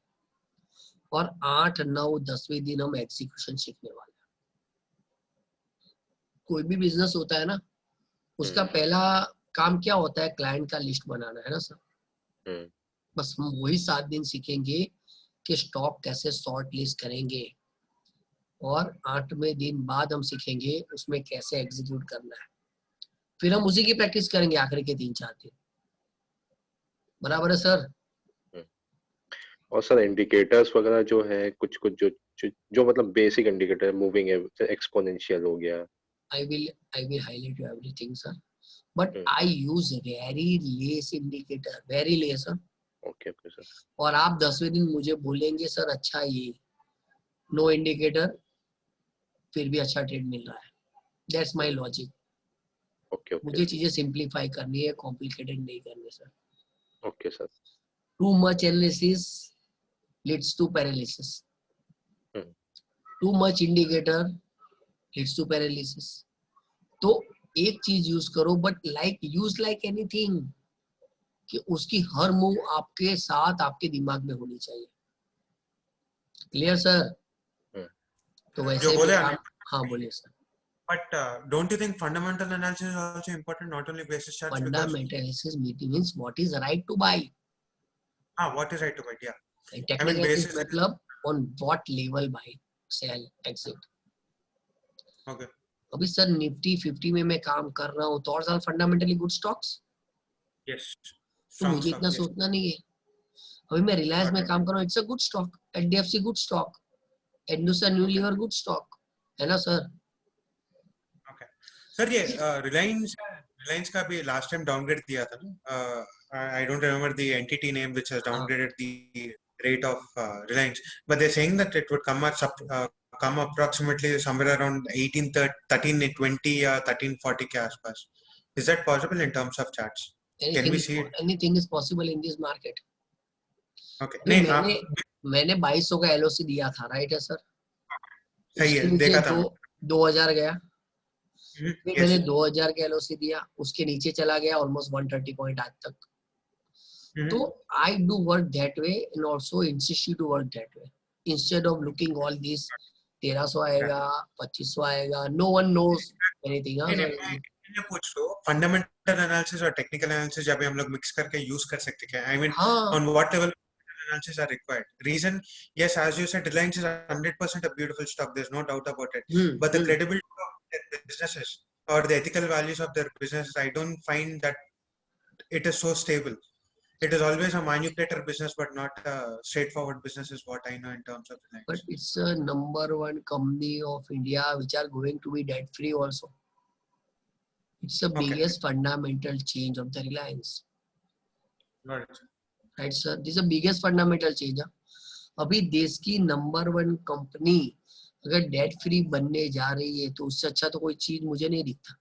और 8, 9, 10वें दिन हम एग्जीक्यूशन सीखने वाले हैं। कोई भी बिजनेस होता है ना, उसका पहला काम क्या होता है, क्लाइंट का लिस्ट बनाना है ना सर। बस हम वही 7 दिन सीखेंगे कि स्टॉक कैसे शॉर्ट लिस्ट करेंगे, और 8वें दिन बाद हम सीखेंगे उसमें कैसे एग्जीक्यूट करना है। फिर हम उसी की प्रैक्टिस करेंगे आखिर के 3-4 दिन। बराबर है सर। और सर इंडिकेटर्स वगैरह जो है कुछ कुछ जो मतलब बेसिक इंडिकेटर मूविंग है, एक्सपोनेंशियल हो गया। I will highlight you everything, sir. But I use very less indicator, very less, sir. Okay okay sir. और आप 10वें दिन मुझे बोलेंगे सर अच्छा ये नो इंडिकेटर, फिर भी अच्छा ट्रेड मिल रहा है। That's my logic. Okay okay मुझे चीजें सिंप्लीफाई करनी है, कॉम्प्लिकेटेड नहीं करनी sir. Okay sir. Too much analysis leads to paralysis. Too much indicator leads to paralysis. तो एक चीज यूज करो, बट यूज लाइक एनीथिंग, कि उसकी हर मूव आपके साथ आपके दिमाग में होनी चाहिए। Clear sir. तो वैसे जो भी बोले आप, हाँ बोलिए sir. But don't you think fundamental analysis is also important, not only basis charts? Because fundamental analysis means what is right to buy, what is right to buy? Yeah, and I mean technical analysis basis. मतलब on what level buy, sell, exit। Okay. अभी sir Nifty 50 में मैं काम कर रहा हूँ, तो और साल फंडामेंटली गुड स्टॉक्स, Yes. तो Strong मुझे stock. इतना Yes. सोचना नहीं है। अभी मैं रिलायंस Got में it. काम कर रहा हूँ, it's a good stock. HDFC good stock, Hindustan Unilever good stock, है ना सर। Okay. Sir, ये Reliance का भी last time downgrade दिया था ना? I don't remember the entity name which has downgraded the rate of Reliance, but they're saying that it would come approximately somewhere around 1320 या 1340 के आसपास. Is that possible in terms of charts? Can we see it? Anything is possible in this market. Okay. नहीं, नहीं, मैंने 2200 का LOC दिया था, right है सर। सही उसके है, नीचे देखा था। 2000 गया, फिर मैंने Yes. 2000 के एलओसी दिया, उसके नीचे चला गया ऑलमोस्ट 130 पॉइंट आज तक। तो I do work that way and also insist you to work that way, instead of looking all this 1300 आएगा, 2500 आएगा, नो वन नोस एनीथिंग। हाँ सर, ये पूछ लो फंडामेंटल एनालिसिस और टेक्निकल एनालिसिस जब हम लोग मिक्स करके यूज कर सकते हैं, I mean on what level analysis are required. Reason, yes, as you said, Reliance is 100% a beautiful stock. There's no doubt about it. But the credibility of their businesses or the ethical values of their businesses, I don't find that it is so stable. It is always a manipulator business, but not a straightforward business, is what I know in terms of Reliance. but it's a #1 company of India which are going to be debt free also. It's the biggest fundamental change of the Reliance. Right, sir. This is the biggest fundamental change. अभी देश की #1 company अगर debt free बनने जा रही है, तो उससे अच्छा तो कोई चीज मुझे नहीं दिखता।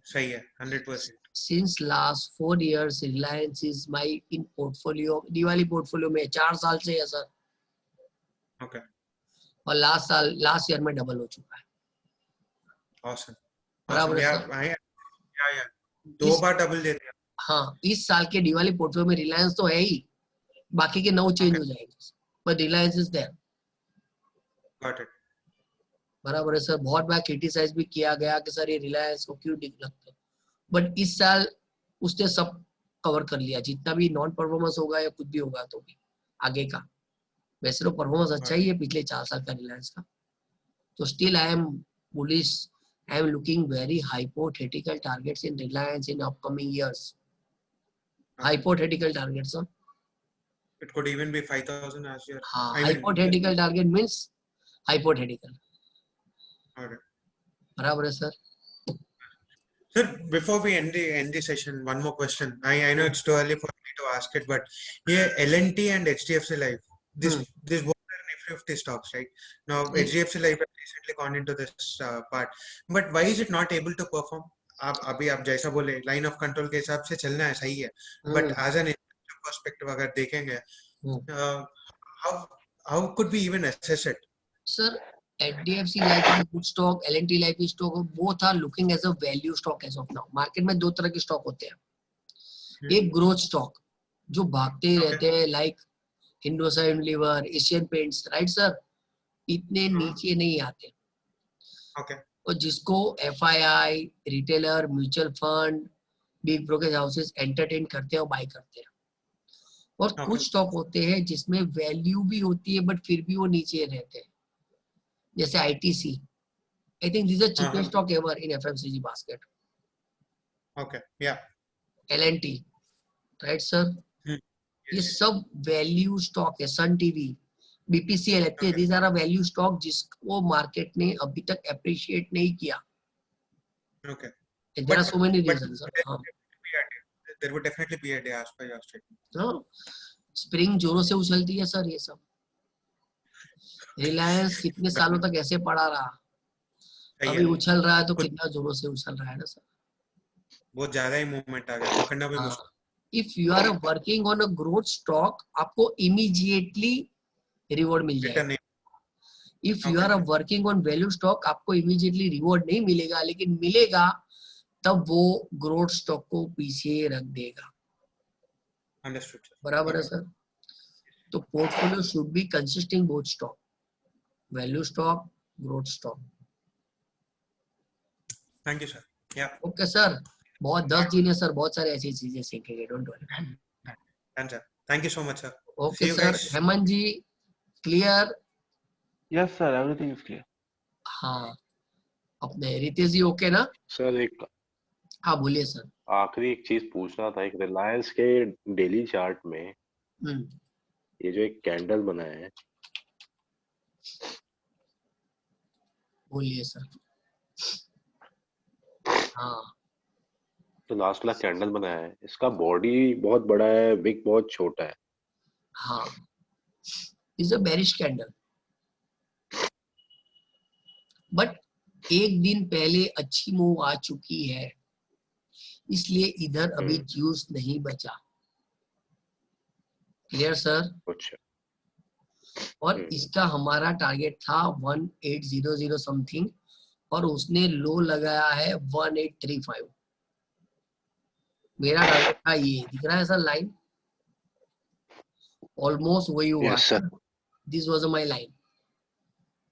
सही है, 100%. Since last 4 years, Reliance is my in portfolio, Diwali portfolio में 4 साल से है सर। Okay. और लास्ट ईयर में डबल हो चुका है। Awesome. बराबर है सर। Yeah. 2 इस, बार डबल दे दिया। हाँ, इस साल के दिवाली पोर्टफोलियो में रिलायंस तो है ही, बाकी के 9 चेंज हो जाएंगे, पर Reliance is there. Got it. बराबर है सर। बहुत बार क्रिटिसाइज भी किया गया कि सर ये रिलायंस को क्यों डिप लगता है, बट इस साल उसने सब कवर कर लिया, जितना भी नॉन परफॉर्मेंस होगा या कुछ भी होगा तो भी आगे का। वैसे तो परफॉर्मेंस अच्छा ही है पिछले 4 साल का रिलायंस का। तो still I am bullish, I am looking very hypothetical targets in Reliance in upcoming years. Hypothetical targets, sir. It could even be 5,000 as your. Hypothetical target means hypothetical. Okay. बराबर है sir. Sir, before we end the session, one more question. I know it's too early for me to ask it, but here L&T and HDFC Life, this both are Nifty 50 stocks, right? Now HDFC Life has recently gone into this part, but why is it not able to perform? अभी आप जैसा बोले line of control के हिसाब से चलना है, सही है, बट एज एन पर्सपेक्टिव अगर देखेंगे, how could we even assess it? Sir, HDFC Life is a good stock, L&T Life is stock, both are looking as a value stock as of now. Market में दो तरह के stock होते हैं, एक growth stock जो भागते रहते हैं, like Hindustan Unilever, Asian paints, right sir, इतने नीचे नहीं आते। और जिसको FII, retailer, mutual fund, big brokerage houses entertain करते हैं और बाय करते हैं। और कुछ स्टॉक होते हैं जिसमें वैल्यू भी होती है बट फिर भी वो नीचे रहते हैं, जैसे ITC। I think this is the cheapest stock ever in FMCG basket. ओके, या L&T, राइट सर, ये सब वैल्यू स्टॉक है। Sun TV, BPCL, these are a value stock जिसको मार्केट ने अभी तक अप्रिशिएट नहीं किया। Okay. There are so many reasons. There would definitely be a day as per your statement. हाँ, स्प्रिंग जोरों से उछलती है सर ये सब। रिलायंस कितने सालों तक ऐसे पड़ा रहा, अभी उछल रहा है तो कितना जोरों से उछल रहा है ना सर। बहुत ज्यादा ही मूवमेंट आ गया, पकड़ना भी मुश्किल। If you are working on a growth stock, आपको immediately रिवॉर्ड मिल जाएगा। If you are working on value stock, आपको immediately रिवॉर्ड नहीं मिलेगा, लेकिन मिलेगा तब वो ग्रोथ स्टॉक को पीछे रख देगा। Understood. बराबर है सर। तो portfolio should be consisting both stock, value stock, growth stock. Thank you sir. या ओके सर, बहुत 10 दिन है सर, बहुत सारे ऐसी चीजें सीखेंगे, don't worry. Thank you so much sir. Okay sir. Hemant ji, clear? Yes sir, everything is clear. हाँ, अपने रितेश जी ओके ना? सर एक, हाँ बोलिए सर। आखिरी एक चीज पूछना था, एक रिलायंस के डेली चार्ट में ये जो एक कैंडल बना है, बोलिए सर। हाँ, तो लास्ट वाला कैंडल बना है, इसका बॉडी बहुत बड़ा है, विक बहुत छोटा है। हाँ, is a bearish candle, but एक दिन पहले अच्छी मूव आ चुकी है, इसलिए इधर अभी जूस नहीं बचा। Clear sir? अच्छा। और इसका हमारा टारगेट था 1800 समथिंग, और उसने लो लगाया है 1835। मेरा टारगेट था ये, दिख रहा है सर लाइन, ऑलमोस्ट वही हुआ है। This was my line.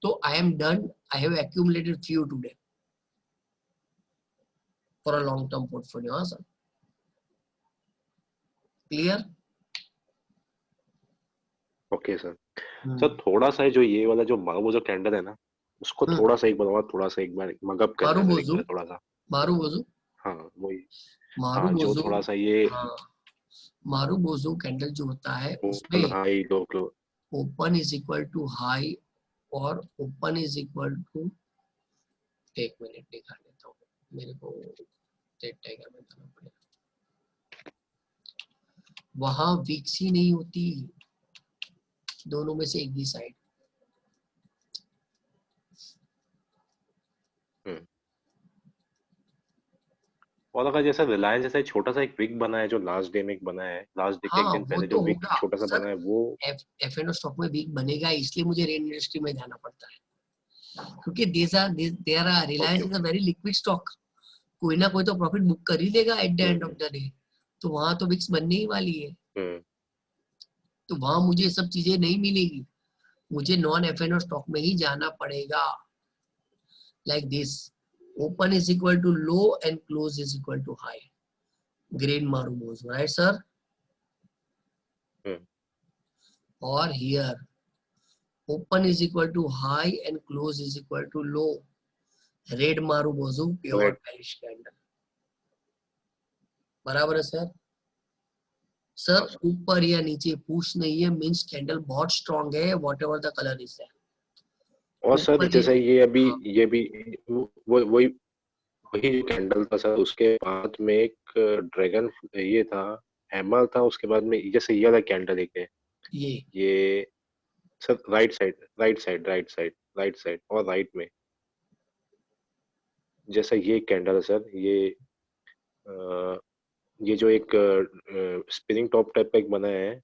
तो I am done, I have accumulated few today for a long term portfolio. हाँ sir, clear? Okay sir. Sir थोड़ा सा जो ये वाला जो वो जो कैंडल है ना, उसको थोड़ा सा एक बार, थोड़ा सा एक बार मगअप करना है थोड़ा सा। मारुबोजू, हाँ वही, मारुबोजू, जो थोड़ा सा ये मारुबोजू कैंडल जो होता है उसमें high low close, open is equal to high और ओपन इज इक्वल टू, एक मिनट निकाल लेता हूँ, मेरे को डेट टाइगर में करना पड़ेगा। वहां वीक्स ही नहीं होती, दोनों में से एक भी साइड। और अगर जैसा रिलायंस जैसा छोटा सा एक विक बना है, जो लास्ट डे में एक बना है, लास्ट डे के एक दिन पहले जो विक छोटा सा बना है, वो एफएनओ स्टॉक में विक बनेगा, इसलिए मुझे रेन इंडस्ट्री में जाना पड़ता है, क्योंकि Reliance is a very liquid stock, कोई ना कोई तो प्रॉफिट बुक कर ही देगा at the end of the day, तो वहां तो विक्स बनने ही वाली है। तो वहां मुझे सब चीजें नहीं मिलेगी, मुझे नॉन एफएनओ स्टॉक में ही जाना पड़ेगा, like this. open is equal to low and close is equal to high. Green Marubozu, right, sir? Or here, open is equal to high and close is equal to low. Red Marubozu, pure bearish candle. बराबर है sir? Sir ऊपर या नीचे push नहीं है, means candle बहुत strong है, whatever the color is there. और सर जैसे ये अभी ये भी वही कैंडल था सर, उसके बाद में एक ड्रैगन ये था, हैमर था, उसके बाद में जैसे ये वाला कैंडल एक है, ये सर राइट साइड और राइट में जैसा ये कैंडल है सर, ये जो एक स्पिनिंग टॉप टाइप का एक बना है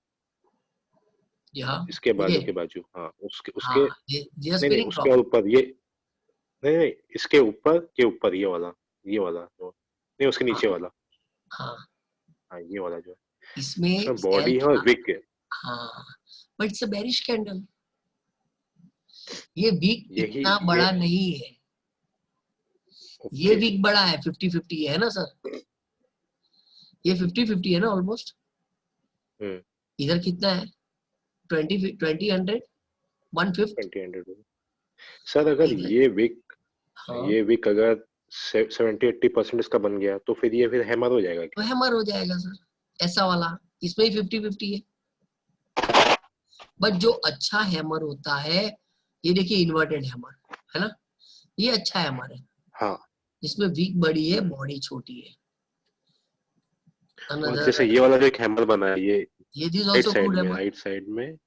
इसके बाजू हाँ उसके नहीं उसके ऊपर ये नहीं इसके ऊपर ये वाला नहीं उसके नीचे वाला हाँ ये वाला जो इसमें बॉडी है और विक है हाँ, but it's a bearish candle. ये वीक इतना बड़ा नहीं है, ये वीक बड़ा है, 50-50 है ना सर, ये 50-50 है ना ऑलमोस्ट. इधर कितना है? 20-100 1/5 सर. अगर ये वीक अगर 70-80% इसका बन गया तो फिर ये हैमर हो जाएगा. तो हैमर हो जाएगा सर, ऐसा वाला. इसमें ही 50-50 है. बट जो अच्छा हैमर होता है, ये देखिए इन्वर्टेड हैमर है ना, ये अच्छा हैमर है. हाँ, इसमें वीक बड़ी है, बॉडी छोटी है. जैसे ये वाला जो एक हैमर बना है, ये this also good hammer, right side में.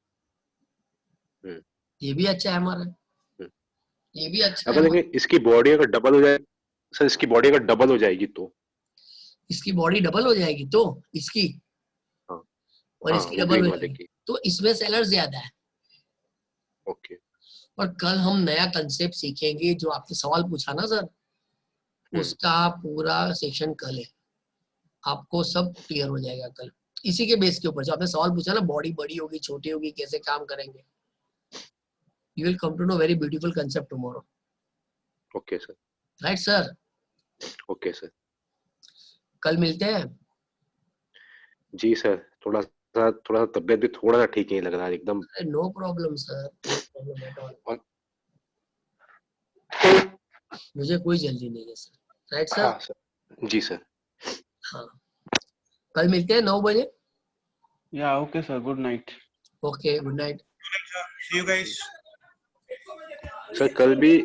ये भी अच्छा हैमर है, ये भी अच्छा. अगर देखिए इसकी बॉडी अगर डबल हो जाए सर, इसकी बॉडी अगर डबल हो जाएगी तो इसकी बॉडी डबल हो जाएगी तो इसकी और इसकी डबल हो जाएगी तो इसमें सेलर ज्यादा है. ओके. और कल हम नया कंसेप्ट सीखेंगे, जो आपने सवाल पूछा ना सर, उसका पूरा सेक्शन कल है, आपको सब क्लियर हो जाएगा कल. इसी के बेस के ऊपर जो आपने सवाल पूछा ना, बॉडी बड़ी होगी छोटी होगी कैसे काम करेंगे, you will come to know very beautiful concept tomorrow. Okay sir. Right sir. Okay sir. कल मिलते हैं. जी सर. थोड़ा सा तबीयत भी थोड़ा सा ठीक नहीं लग रहा है एकदम. No problem sir, no problem at all. मुझे कोई जल्दी नहीं है सर. Right sir. हाँ सर. जी सर. हाँ, कल मिलते हैं 9 बजे. या okay sir. Good night. Okay, good night. See you guys. Sir कल भी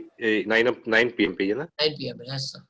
9 PM पे है ना? 9 PM, यस सर.